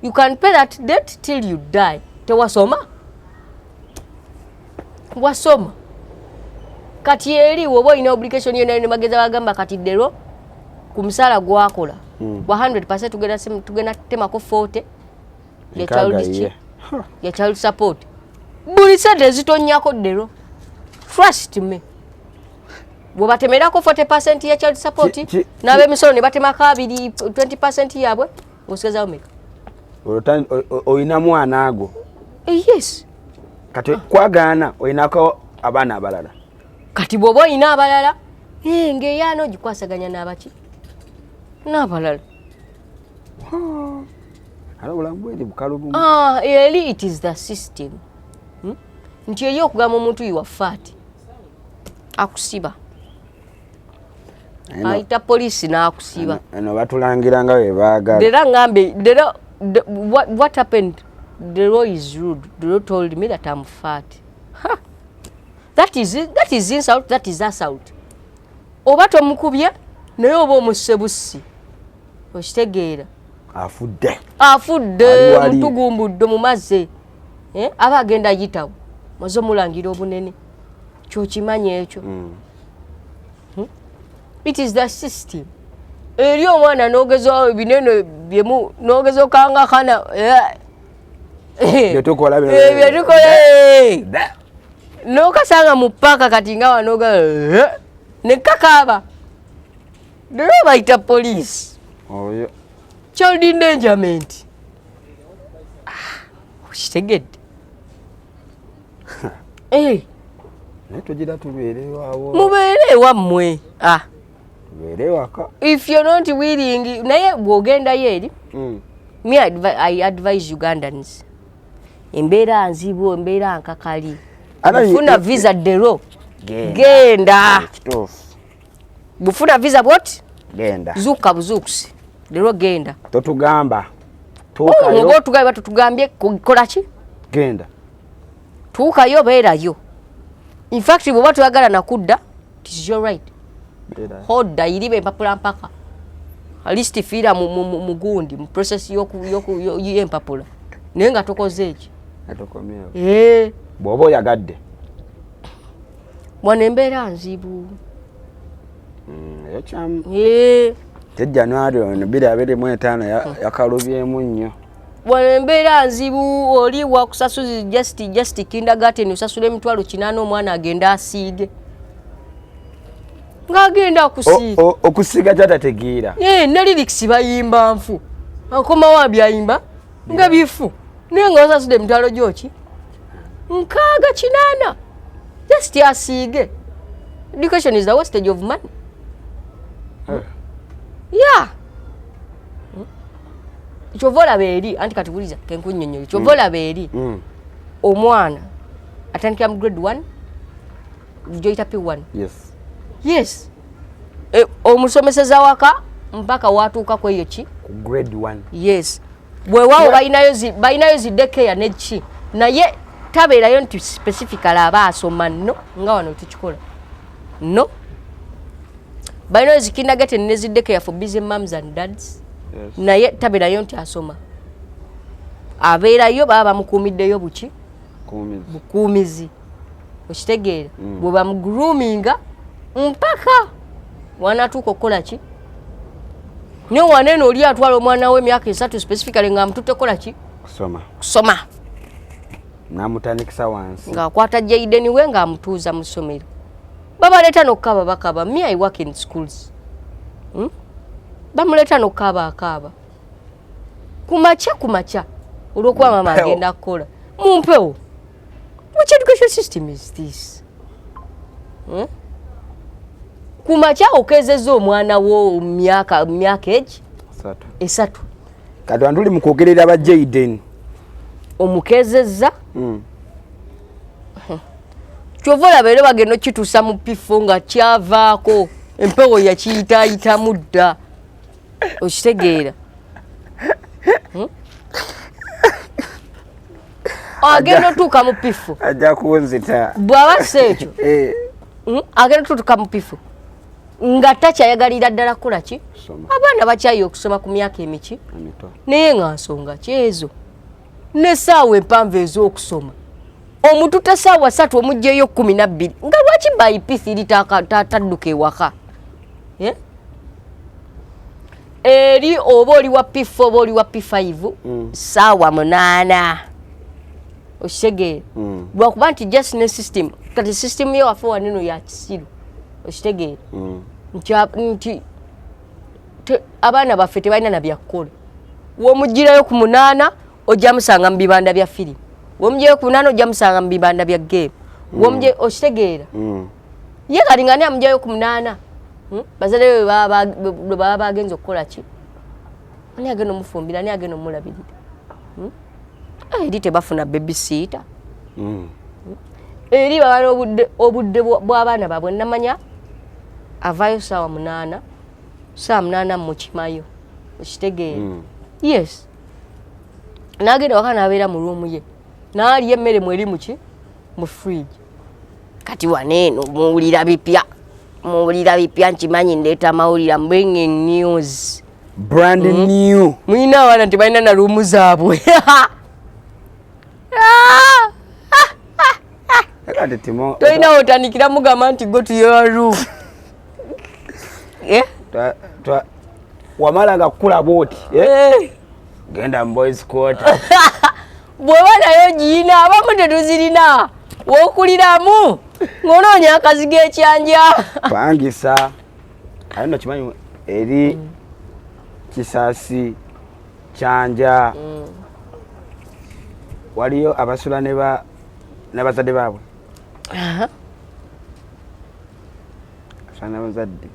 You can pay that debt till you die. Tewasoma. Wasoma. Kati eri wobo ina obligation yena ne mageza bagamba kati dero kumusala gwakola. Wa 100% tugenda temako 40 ya child support. Buli sente zitonyako dero. Trust me. Bwobatemerako 40% ya child support nabe misolo ne batemako 20% yabwe osigeza omeka. Oyina mwana ago. Yes. Kati kwagaana oyinako abaana abalala. Kati bwoba oyina abalala ngeyano gikwasaganya n'abaki n'abalala. Eri it is the system. Nti eyo okugamba omuntu you are fat akusiba ayita polisi n'akusiba. Eno batulangira nga bwe baagala. Dera ngambe dera what happened? The law is rude. The law told me that I'm fat. Ha! That is it. That is insult. That is assault. Oba tomukubye naye oba omusebusi okitegeera afudde mutugumbudde mu mazzi aba agenda ayitawo maze omulangira obunene kyokimanya ekyo. It is the system. Eri omwana n'ogezaawo ebinene byemu n'ogeza okanga kana byetukola n'okasanga mu paaka kati nga wanoga ne kakaaba naye bayita poliisi. Child endangerment. Okitegedde? Naye tugira tubeere waawo. Mubeere ewammwe. Tubeere waka. If you're not willing, naye bw'ogendayo eri, I advise Ugandans. Embeera nzibu, embeera nkakali. Bufuna visa dero. Genda. Bufuna visa what? Genda. Zuka buzukusi. Dero genda. Totugamba. Tuukayo. Ngo tugamba tutugambye kukola ki? Genda. Tuukayo beerayo. In fact bw'oba tuyagala nakudda, it is your right. Hodda iribe empapula mpaka. At least fiira mu gundi mu process y'empapula. Naye nga tokoze eki. Atokomyewo. Bw'oba oyagadde. Mwana embeera nzibu. Ekyamu. January 2025 yakalubyemu nnyo. Mwana embeera nzibu oli wakusasuza just kindergarten usasula emitwalo 8 omwana agenda asiige. Ngagenda okusiiga. Okusiiga kyatategeera. Ne lyrics bayimba nfu. Akomawo abyayimba nga bifu. Naye nga osasudde emitwalo gyoki? 6 just asiige. Education is the wastage of money. Yeah. Chovola beri anti katubuliza kenkunyonyo. Chovola beri. Omwana atandika mu grade 1 joita P1. Yes. Omusomeseza waka mpaka watuuka kweyo ki? Grade 1. Yes. Bwe wao bayinayo zideke ya nechi. Naye tabeerayo nti specifically aba asoma no nga wano tukikola. No. Bayinayo zikindergarten ne zideke ya for busy moms and dads. Yes. Naye tabeerayo nti asoma. Abeerayo baba mukumiddeyo buki? Bukuumizi. Okitegeera. Bwe bamugruminga mpaka wanatuuka okukola ki? Ne wanene oli atwala omwana we emyaka 3 specifically nga mutute kola ki? Kusoma. Namutandikisa wansi. Nga akwata Jaden we nga amutuuza mu ssomero. Babaleta n'okukaba bakaba. Me I work in schools. Bamuleta n'okukaba akaba. Kumacha. Olwokuba mama agenda kukola. Mumpewo. Which education system is this? Kumacha okezeza omwana wo myaka egi? 3. Kati wanduli mukwogerera ba Jaden. Omukezeza? Chovola bero bagenda kitusa mu pifo nga kyavaako. Empewo yakiyita mudda. Okitegeera. Agenda tuuka mu pifo. Ajja kunzita. Bwaba sekyo. Agenda tuuka mu pifo. nga takyayagalira ddala kukola ki abaana bakyayi okusoma ku myaka emiki naye nga nsonga kyezo n'essaawa empanvu ez'okusoma omututa ssaawa 3 omugjeyo 12 nga lwaki bayipithiri tadduka ewaka eri oba oli wa P4 oba oli wa P5 ssaawa 8 okitegeera lwakuba nti just ne system kati system yo waffe waneno ya kisiru okitegeera nti abaana baffe tebalina na byakukola womugirayo ku 8 ojja musanga mu bibanda bya firimu womugirayo ku 8 ojja musanga mu bibanda bya game womugye okitegeera ye kati nga amugirayo ku 8 bazadde baba bagenza okukola ki ani agenda omufumbira ani agenda omulabirira eri tebafuna babysitter eri baba obudde bw'abaana baabwe namanya avayo ssaawa 8 saa 8 mukimayo okitegeera yes n'agenda waka n'abeera mu ruumu ye n'aliyo emmere mweri muki mu fridge kati waneeno muwulira bipya nkimanyi ndeeta mawulira bringing news brand new mulina abaana tebalina na ruumu zaabwe tolina otandikira mugamba nti go to your room wamala gakula bwoti genda mu boys quarter bw'oba nayo giyina abamu tetuzirina w'okuliramu ng'onoonya akaziga ekyanja pangisa aye nno kimanyi eri Kisaasi Kyanja waliyo abasula ne bazadde baabwe asula bazadde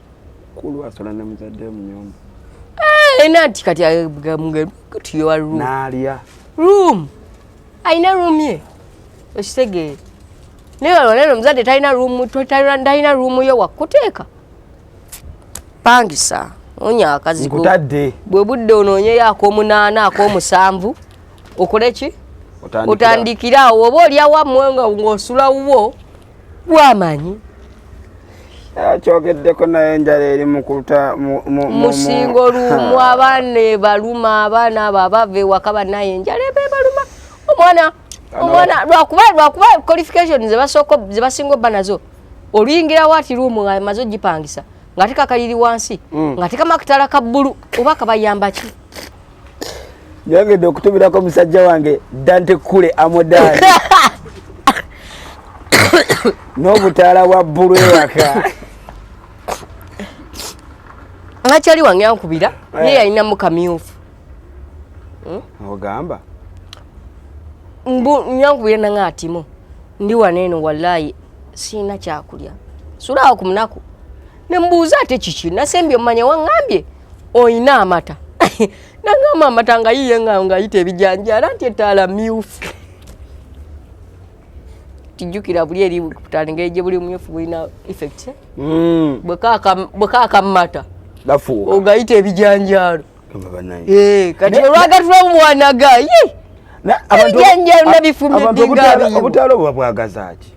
kulu asula ne muzadde mu nyumba nati kati tiyowa room n'alya room ayina room ye okitegeera naye omuzadde talina room yo wakuteeka pangisa onya akazigo bwe budde onoonyeyo ak'omunaana ak'omusanvu okole ki otandikira awo oba oli awammwe ng'osula wuwo bwamanyi kyogeddeko naye enjala eri musingo lumu abaana ebaluma abaana abo abava ewaka bannaye enjala eba ebaluma omwana lwakuba qualification ze basinga obba nazo oluyingirawo ati lumu nga maze ogipangisa nga tekakaliri wansi nga tekamakitala ka bbulu oba kabayamba ki njogedde okutumirako omusajja wange Dante Kule Amodaani n'obutaala bwa bbulu ewaka akyali wange ankubira ye yalinamu kamyufu ogamba nyankubira nanga atimo ndi waneeno wallayi siina kyakulya sulaawo ku munaku nembuuza ate kiki nasembye omanya waŋŋambye oyina amata nangamba amata nga yiye ngayita ebijanjala nti etaala myufu tijjukira buli eri kutaala engeri gye buli myufu bulina effect bwekaaka mumata ogayita ebijanjalo kati olwagatula mumwanaga ebijanjalo nabifumye bingabiyo obutaala obwo bwagaza ki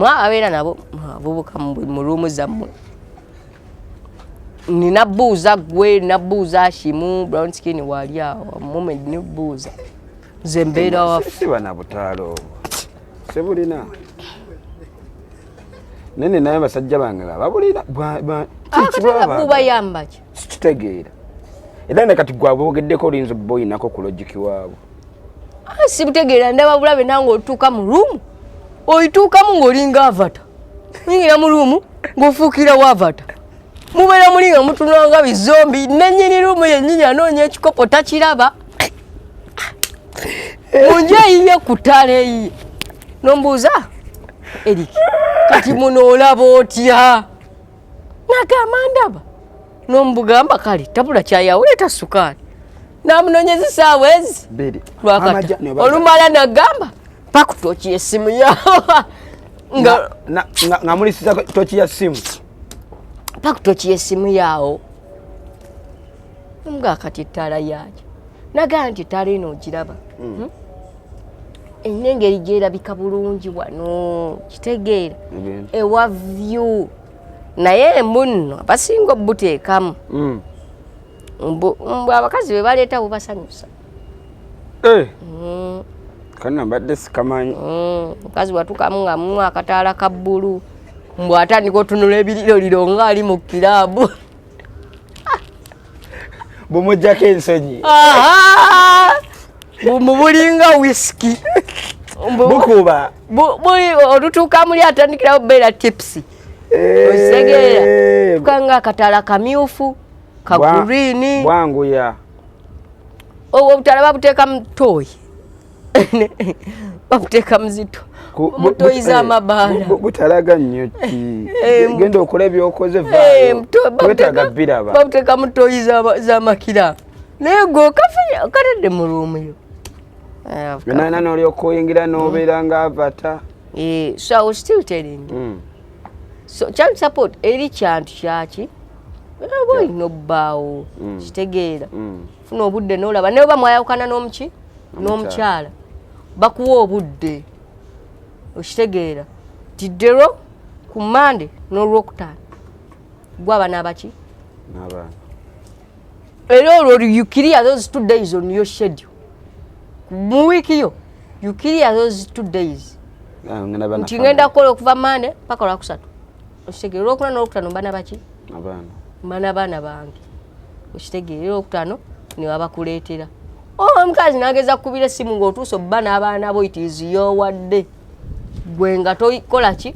abeera nabo abubuka mu ruumu zammwe ninabuuza gwe nabuuza Ashimu brown skin wali awo moment nibuuza nze mbeera waffe na butaala obwo sebulina nene naye basajja bange babulina bubayamba ki kitegeera era ne kati gwabwe ogeddeko olinza obba oyinako ku logiki waabwe sibutegeera ndaba bulabe nange otuuka mu ruumu oyituukamu ng'olinga avata oyingira mu ruumu ng'ofuukirawo avata mubeera mulinga mutunanga bizombi nennyini ruumu yennyini anoonya ekikopo takiraba munju eyiye ku ttala eyiye nombuuza Eriki kati muno olaba otya nagamba ndaba nombugamba kale tabula kyayawuleeta sukaali namunoonyeza essaawa ezi lwakata olumala nagamba paku toki esimu yawo nga mulisiza toki ya simu paku toki esimu yawo nga kati ettaala yaakyo nagaa nti ettaala eno ogiraba eyina engeri gyerabika bulungi wano kitegeera ewa vyu naye munno abasinga obuteekamu mbu abakazi be baleeta bubasanyusa kana mbadde sikamanyi mukazi watukamu nga mumu akataala ka bbulu mbw atandika otunula ebiriroliro ng'ali mu kiraabu bumujjako ensonyi mubulinga whisky bukuba olutuuka muli atandikirawo beera tipsi osegeera tukanga akataala kamyufu kaguriini bwanguya obutala babuteeka mu tooyi babuteeka muzito mutoyi z'amabaala butalaga nnyo ki genda okola ebyokoze vaayo biraba babuteeka mu tooyi z'amakira naye gwe okatadde mu luumuyo nana n'olyoka oyingira n'obeera ng'avata so I was still telling you so child support eri kyantu kyaki oba olina obbaawo kitegeera funa obudde n'olaba naye oba mwayawukana n'omukyala bakuwa obudde okitegeera tiddero ku Monday n'olwokutaano gwaba n'abaki era olwo you clear those 2 days on your schedule mu wiiki yo you clear those 2 days nti ngenda kukola okuva Monday paka olwakusatu okitegeera olwokuna n'olwokutaano mbana baki mbana baana bange okitegeera olwokutaano niwe abakuleetera omukazi n'ageza kukubira essimu ng'otuusa obba n'abaana bo itiizi yowadde gwe nga tokola ki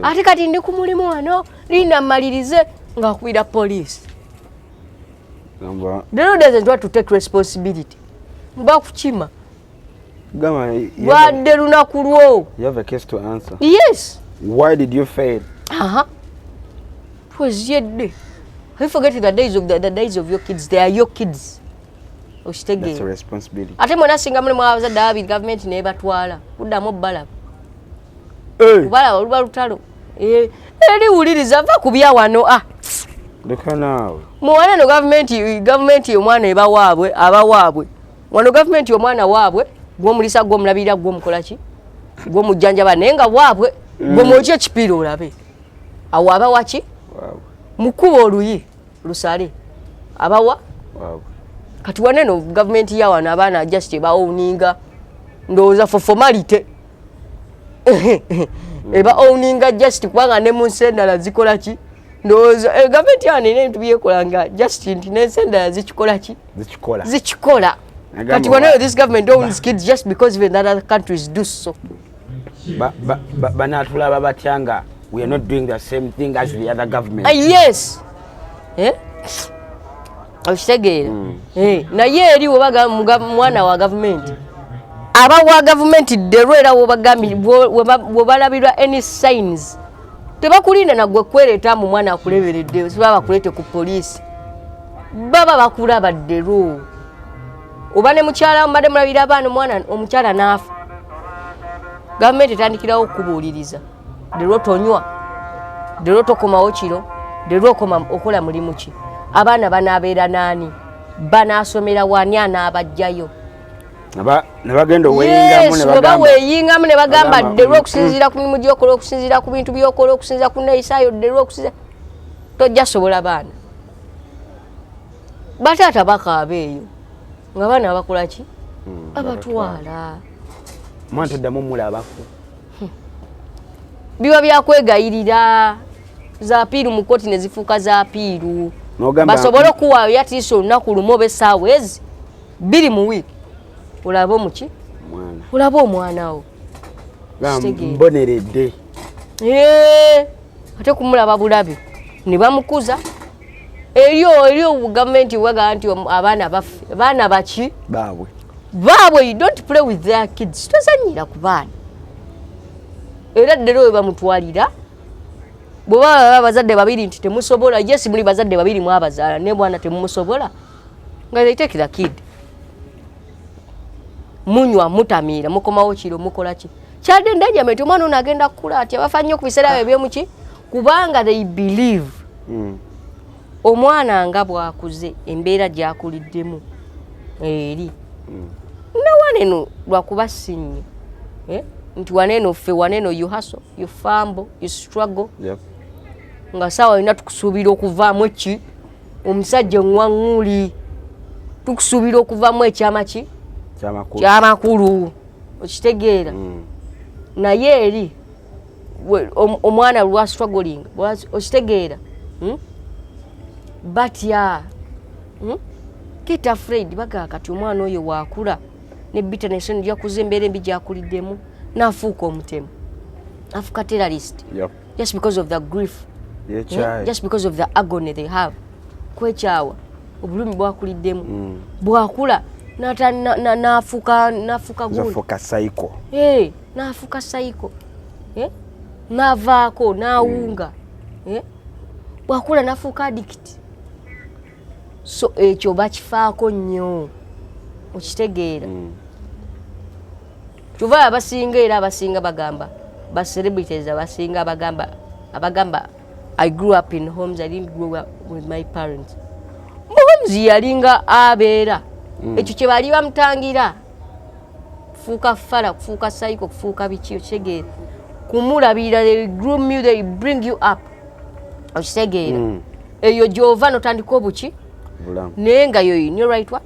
ate kati ndi ku mulimu wano linda mmalirize ng'akubira poliisi the law doesn't want to take responsibility mba kukima lwadde lunaku lwo you have a case to answer yes why did you fail twazyedde I forget the days of your kids they are your kids that's a responsibility ate mwena singa mulimu abazadde ababiri gavumenti nebatwala kuddamu obbalaba kubalaba oluba lutalo eriwuliriza va kubya wano lekanaawe muwana no gavumenti omwana ebawaabwe abawaabwe wano gavumenti omwana waabwe gw'omulisa gw'omulabirira gw'omukola ki gw'omujjanjaba naye nga waabwe gw'omwokya ekipiira olabe awo abawa ki mukuba oluyi lusale abawa kati waneno gavumenti ya wano abaana just ebawuninga ndowooza for formality eba owninga just kubanga ne mu nsi endala zikola ki ndowooza gavumenti ya wano erina ebintu byekolanga just nti n'ensi endala zikikola ki zikikola kati waneno this government owns kids just because even other countries do so banatulaba batya nga we are not doing the same thing as the other government yes okitegeera naye eri wobaga mwana wa gavumenti abawa gavumenti ddero era wobalabirwa any signs tebakulinda nagwe kwereeta mu mwana akuleberedde siba bakuleete ku poliisi baba bakulaba ddero oba ne mukyala mbadde mulabira abaana omwana omukyala n'afa gavumenti etandikirawo okubuuliriza ddero tonywa ddero tokomawo kiro ddero okola mulimu ki abaana banaabeera naani banaasomera wani anaabajjayo nebagenda weeyingamu ne bagamba ddero okusinziira ku mirimu gyokola okusinziira ku bintu byokola okusinziira ku neeyisaayo ddero okusinziira tojja sobola baana bataata bakaaba eyo nga baana bakola ki abatwala mwana toddamu mulabako biba byakwegayirira za piiru mu kkooti ne zifuuka za piiru basobole okuwaayo yatiisa olunaku lumu oba essaawa ezi 2 mu wiiki olabe omuki olabe omwana wo mboneredde ate kumulaba bulabe ne bamukuza eri gavumenti wegaa nti abaana baffe baana baki baabwe you don't play with their kids tozanyira ku baana era ddero we bamutwalira bwebaba abazadde babiri nti temusobola yes muli bazadde babiri mwabazaala ne bwana temumusobola nga they take the kid munywa mutamiira mukomawo kiro mukola ki child endangerment omwana ono agenda kukula ati abafa nnyo ku biseera ebyomuki kubanga they believe omwana nga bwakuze embeera gyakuliddemu eri nawaneno lwakuba sinnyo nti waneno ffe waneno you hustle you fumble you struggle nga sawa ina tukusuubira okuvaamu ki omusajja eŋŋwaŋŋuli tukusuubira okuvaamu ekyama ki kyamakulu okitegeera naye eri omwana lwa struggling okitegeera batya get afraid bagaa kati omwana oyo waakula ne bitterness nja kuza embeera embi gyakuliddemu n'afuuka omutemu afuuka terrorist just because of the grief just because of the agony they have kwekyawa obulumi bwakuliddemu bwakula n'afuuka psycho n'afuuka psycho n'avaako n'awunga bwakula n'afuuka addict so ekyo bakifaako nnyo okitegeera kyova abasinga era abasinga bagamba ba celebrities abasinga abagamba I grew up in homes, I didn't grow up with my parents. Homes yalinga abeera ekyo kye bali bamutangira kufuuka fala kufuuka psycho kufuuka biki okitegeera kumulabirira they groom you they bring you up okitegeera eyo gyova notandika obuki naye nga yo you know right what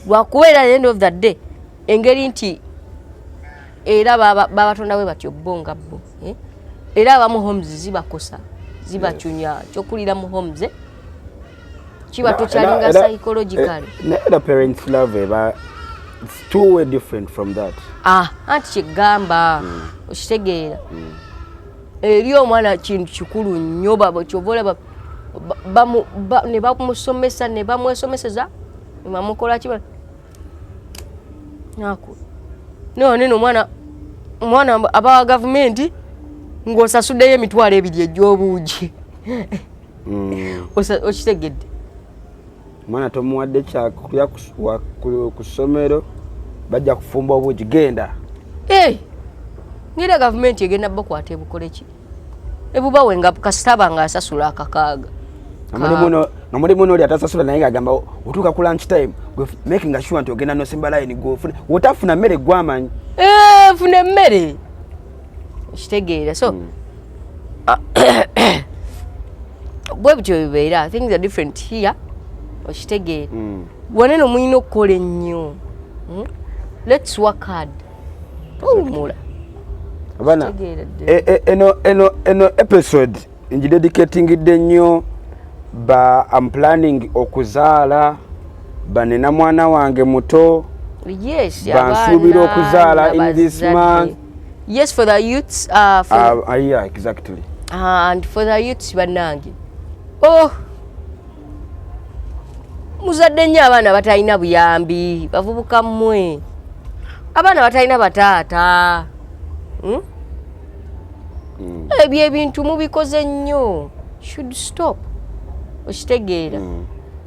lwakubeera at the end of the day engeri nti era babatonda bwe batyo bo nga bo era abamu homes zibakosa zibacunya kyokulira mu homes kiba tokyalinga psychologically the parents love it's too way different from that anti kigamba okitegeera eri omwana kintu kikulu nnyo kyovola ne bamusomesa ne bamwesomeseza ne bamukola kiba naku neno omwana abawa gavumenti ng'osasuddeyo emitwalo ebiri egy'obuugi okitegedde omwana tomuwadde kyakulya ku ssomero bajja kufumba obuugi genda ngera gavumenti egenda bakwata ebukole ki ebubawe nga kasitaba nga asasula akakaaga nga mulimu n'oli atasasula naye ng'agamba otuuka ku lunch time making sure nti ogenda nosimba layini gwofune wotafuna mmere gwamanyi funa emmere okitegeera so bwe butyo bibeera things are different here okitegeera waneno mulina okukola ennyo let's work hard owumula abana eno episode ngidedicatingidde nnyo I'm planning okuzaala banena mwana wange muto bansuubira okuzaala in this month. Yes, for the youths. Yeah, exactly. And for the youths bannange muzadde nnyo abaana batalina buyambi bavubuka mmwe abaana batalina bataata ebyo ebintu mubikoze nnyo should stop okitegeera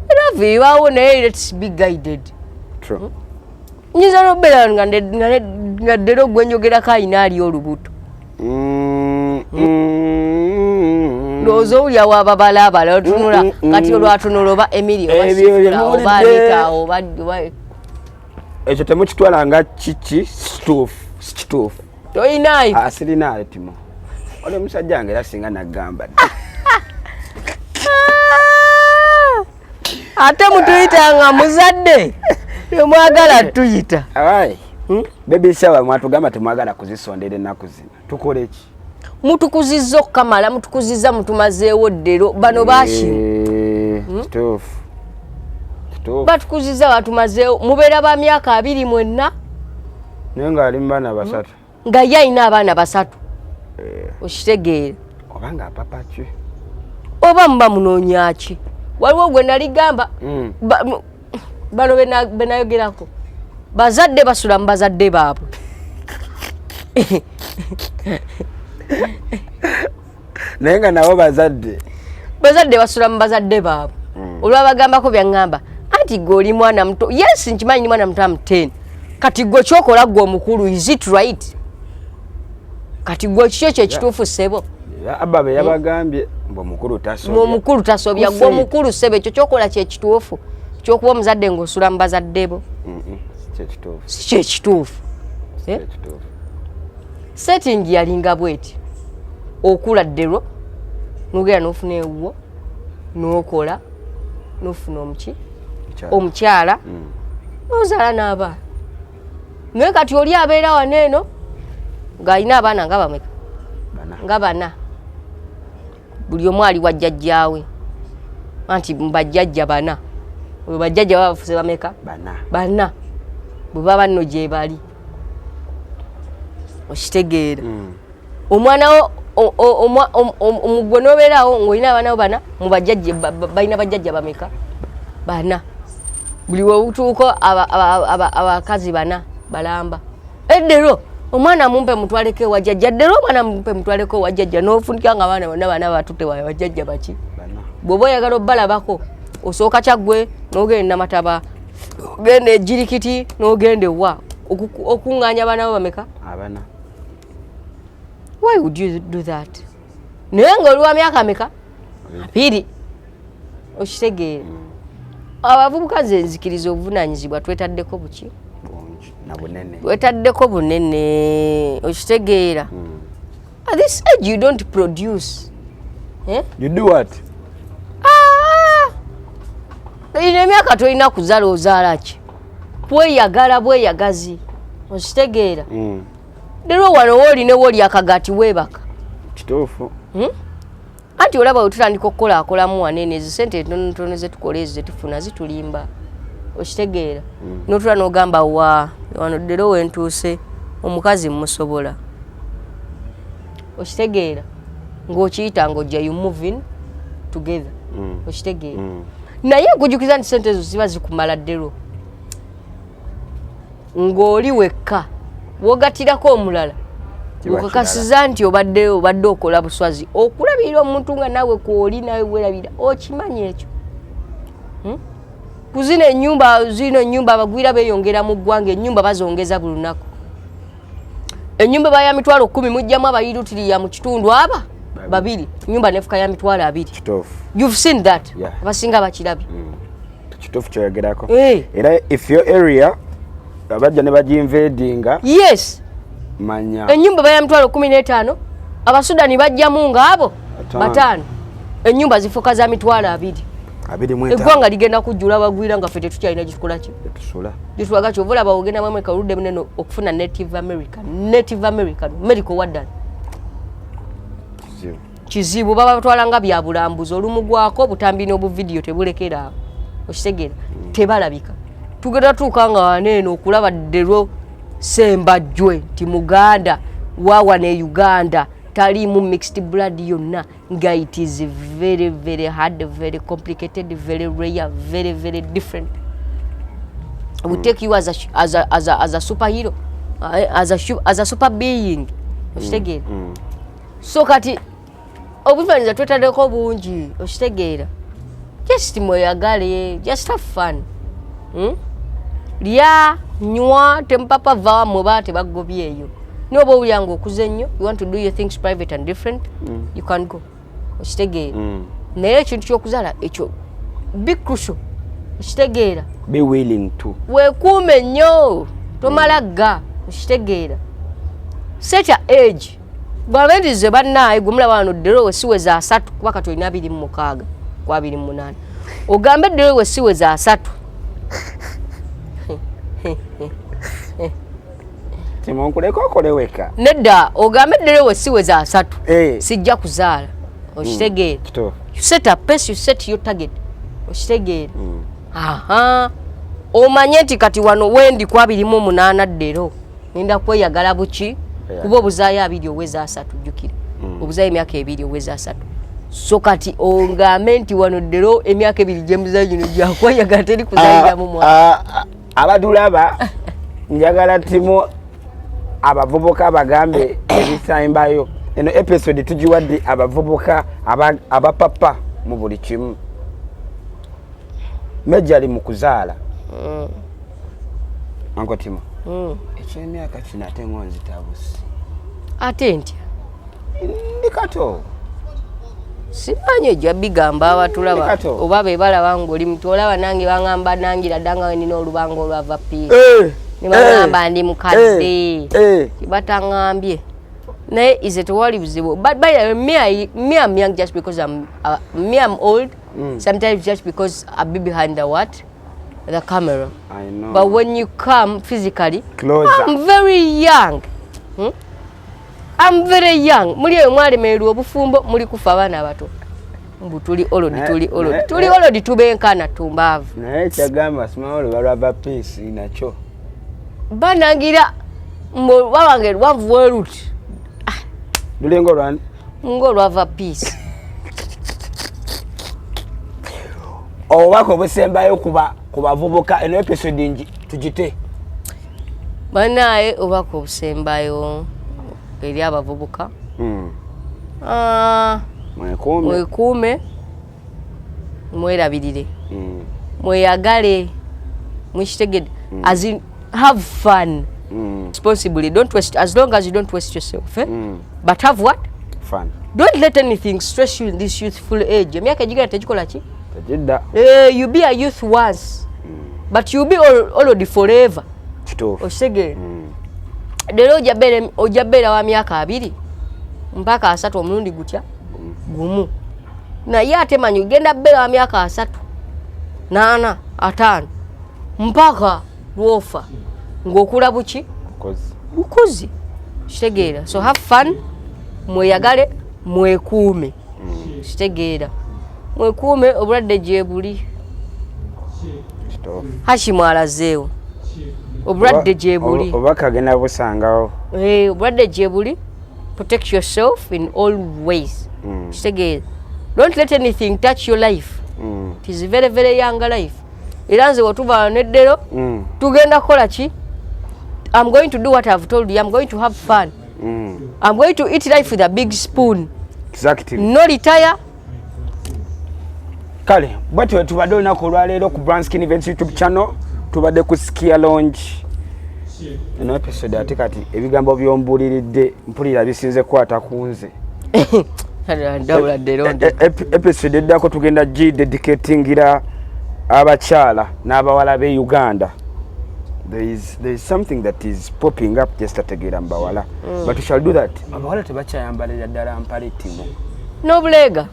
era viibaawo naye let's be guided. True. Nyiza nobeera nga ddero gwenjogerako alina ali olubuto ndowooza owulya wababalabala otunula kati olwatunula oba Emilio oba Anita oba ekyo temukitwala nga kiki sikituufu toyinaayo sirinayo timo oli omusajja wange era singa nagamba ate mutuyita nga muzadde temwagala tuyita bebi sawa mwatugamba temwagala kuzisondera ennaku zino tukole ki mutukuzizza okukamala mutukuzizza mutumazeewo ddero bano baashima kituufu batukuzizza batumazeewo mubeera ba myaka 24 naye ng'ali mu baana basatu nga ye alina abaana basatu okitegeera oba nga papa ki oba muba munoonya ki waliwo gwe naligamba bano benayogerako bazadde basula mu bazadde baabwe naye nga nabo bazadde basula mu bazadde baabwe olwabagambako byaŋŋamba anti gwe oli mwana muto yes nkimanyi ni mwana muto am10 kati gwe kyokola gwe omukulu is it right kati gwe kiki ekyo ekituufu ssebo abba be yabagambye omukulu tasobya gwe omukulu ssebo ekyo kyokola kyekituufu kyokuba omuzadde ng'osula mu bazadde bo si kyekituufu setting yalinga bweti okula ddero nogera n'ofuna ewuwo n'okola n'ofuna omukyala n'ozaala n'abaana naye kati oli abeera wano eno ng'alina abaana nga bameka nga bana buli omu ali wa jjajjaawe anti mubajjajja bana bwe bajjajja babafuse bameka bana bwe baba nno gye bali okitegeera omwana wo gwe n'obeerawo ng'olina abaana bo bana balina bajjajja bameka bana buli weutuuko abakazi bana balamba eddero omwana mumpe mutwaleko ewa jjajja ddero omwana mumpe mutwaleko ewa jjajja n'ofunika nga abaana bonna bana batutte bajjajja baki bw'oba oyagala obbalabako osooka kyaggwe n'ogenda Namataba ogenda ejjirikiti n'ogenda ewa okuŋŋaanya abaana bo bameka abana. Why would you do that? Naye ng'oli wa myaka meka 2 okitegeera abavubuka nze nzikiriza obuvunaanyizibwa twetaddeko buki wetaddeko bunene okitegeera at this age you don't produce you do what ine emyaka tolina kuzaala ozaala ki bweyagala bweyagazi okitegeera lero wano woolina wooli akagati weebaka kituufu anti olaba wetutandika okukolakolamu wanene ezo sente entonotono zetukola ezo zetufuna zitulimba okitegeera notula n'ogamba wano ddero wentuuse omukazi musobola okitegeera ng'okiyita ng'ojja you moving together okitegeera naye okujukiza nti sente ezo ziba zikumala ddero ng'oli wekka wogatirako omulala okakasiza nti obadde okola buswazi okulabirira omuntu nga naawe kwoli nawe werabira okimanyi ekyo kuzina ennyumba abagwira beeyongera mu ggwanga ennyumba bazongeza buli lunaku ennyumba eba ya mitwalo 10 mujjamu abayirutiriya mu kitundu aba 2 ennyumba nefuka ya mitwalo 2 you've seen that abasinga bakirabye kituufu kyoyogerako era if your area abajja ne baginvadinga yes manya ennyumba baya mitwalo 15 abasudani bajjamu ngaabo 5 ennyumba zifuka za mitwalo 2 eggwanga ligenda kujjula abagwira nga ffe tetukyalina gitukola ki gitulaga kyovula bawogenda mwamwe kaludde munene okufuna native american medical waddan kizibu baba batwala nga bya bulambuzi olumugwako butambi n'obuvidiyo tebulekera awo okitegeera tebalabika tugenda tuuka nga waneeno okulaba ddero sembajjwe nti muganda wawa ne Uganda talimu mixed blood yonna nga it is very very hard, very complicated, very rare, very very different. We take you as a superhero, as a super being. Okitegeera. So kati obuvanyiza twetadeko bungi okitegeera. Just mweyagale, just have fun. Lya nywa tempapa va muba tebagobye eyo. Nobo ulyango okuze nnyo, you want to do your things private and different, you can go. Okitegeera. Naye ekintu ky'okuzaala ekyo be crucial. Okitegeera. Be willing to. Weekuume nnyo tomalaga okitegeera. Set your age. Bw'abendize bannaaye gwe mulaba wano ddero we siweza 3 kuba kati olina 26 kwa 28. Ogambe ddero we siweza 3. Timonkuleko okoleweka. Nedda ogambe ddero we siweza 3. Sijja kuzaala. Okitegeera. You set a pace, you set your target. Okitegeera. Aha. Omanye nti kati wano wendi kwa 28 ddero. Ninda kweyagala buki? Kuba obuzaayo 2 oweza 3 jjukira. Obuzaayo emyaka 2 oweza 3. So kati ongambe nti wano ddero emyaka 2 gyemuzaayo gino gyakweyagala teri kuzaayira mu mwana. Abadulaba njagala timu abavubuka bagambe ebisambayo. Eno episode tugiwadde abavubuka abapapa mu buli kimu. Mejali mu kuzaala. Anko Timo. Ekyemyaka kino ate ngonzi tabusi. Ate ntya? Ndikato. Simanye jja bigamba abatulaba oba be balaba ngoli mutolaba nange bangamba nangira danga we nino olubango lwava pi. Ni bagamba ndi mukadde. Kibatangambye. naye ize tewali buzibu. But by the way, me I'm young just because I'm old. Sometimes just because I'll be behind the camera. I know. But when you come physically, closer. I'm very young. I'm very young. Muli mwalemerwa obufumbo muli kufa abaana abato. Mbu tuli olodi tubenkana tumbavu. Naye kyagamba small balaba peace nakyo. Banangira mbo bawange lwavu weruti. Lulengo lwani? Ngo lwava peace. Obako busembayo ku bavubuka eno episode nji tujite. Banaye obako busembayo eri abavubuka. Mwekuume mwerabirire. Mweyagale mwishitegede. As in have fun. Responsibly. Don't waste, as long as you don't waste yourself. But have what? Fun. Don't let anything stress you in this youthful age. Emyaka jigala tejikola ki? Tejidda. You be a youth once. But you be already forever. Kituufu. Osege. Lero ojabera wa myaka 2 mpaka 3 omulundi gutya gumu. Na yate manyu genda bera wa myaka 3 4 5 mpaka lwofa ngokula buki bukozi kitegeera. So have fun, mweyagale, mwekuume kitegeera. Mwekuume obulwadde gyebuli. Hashimu alazeewo obulwadde gyebuli. Obaka gena busangawo. Obulwadde gyebuli. Protect yourself in all ways. Kitegeera. Don't let anything touch your life. It is a very, very young life. Era nze watuba neddero tugenda kola ki? I'm going to do what I've told you. I'm going to have fun. I'm going to eat life with a big spoon. Exactly. No retire. Kale, bwati we tubadde olunaku olwaleero ku Brown Skin Events YouTube channel. Tubadde ku Skia Lounge. Eno episode ate kati ebigambo byombuliridde mpulira bisinze kwata kunze. Episode eddako tugenda dedicatingira abakyala n'abawala be Uganda. There is something that is popping up just ategeera mbawala. But we shall do that. Abawala tebakyayambalira ddala mpale timo. No bulega.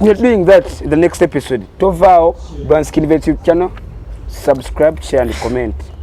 We are doing that in the next episode. Tovao Brown Skin Events YouTube channel. Subscribe, share and comment.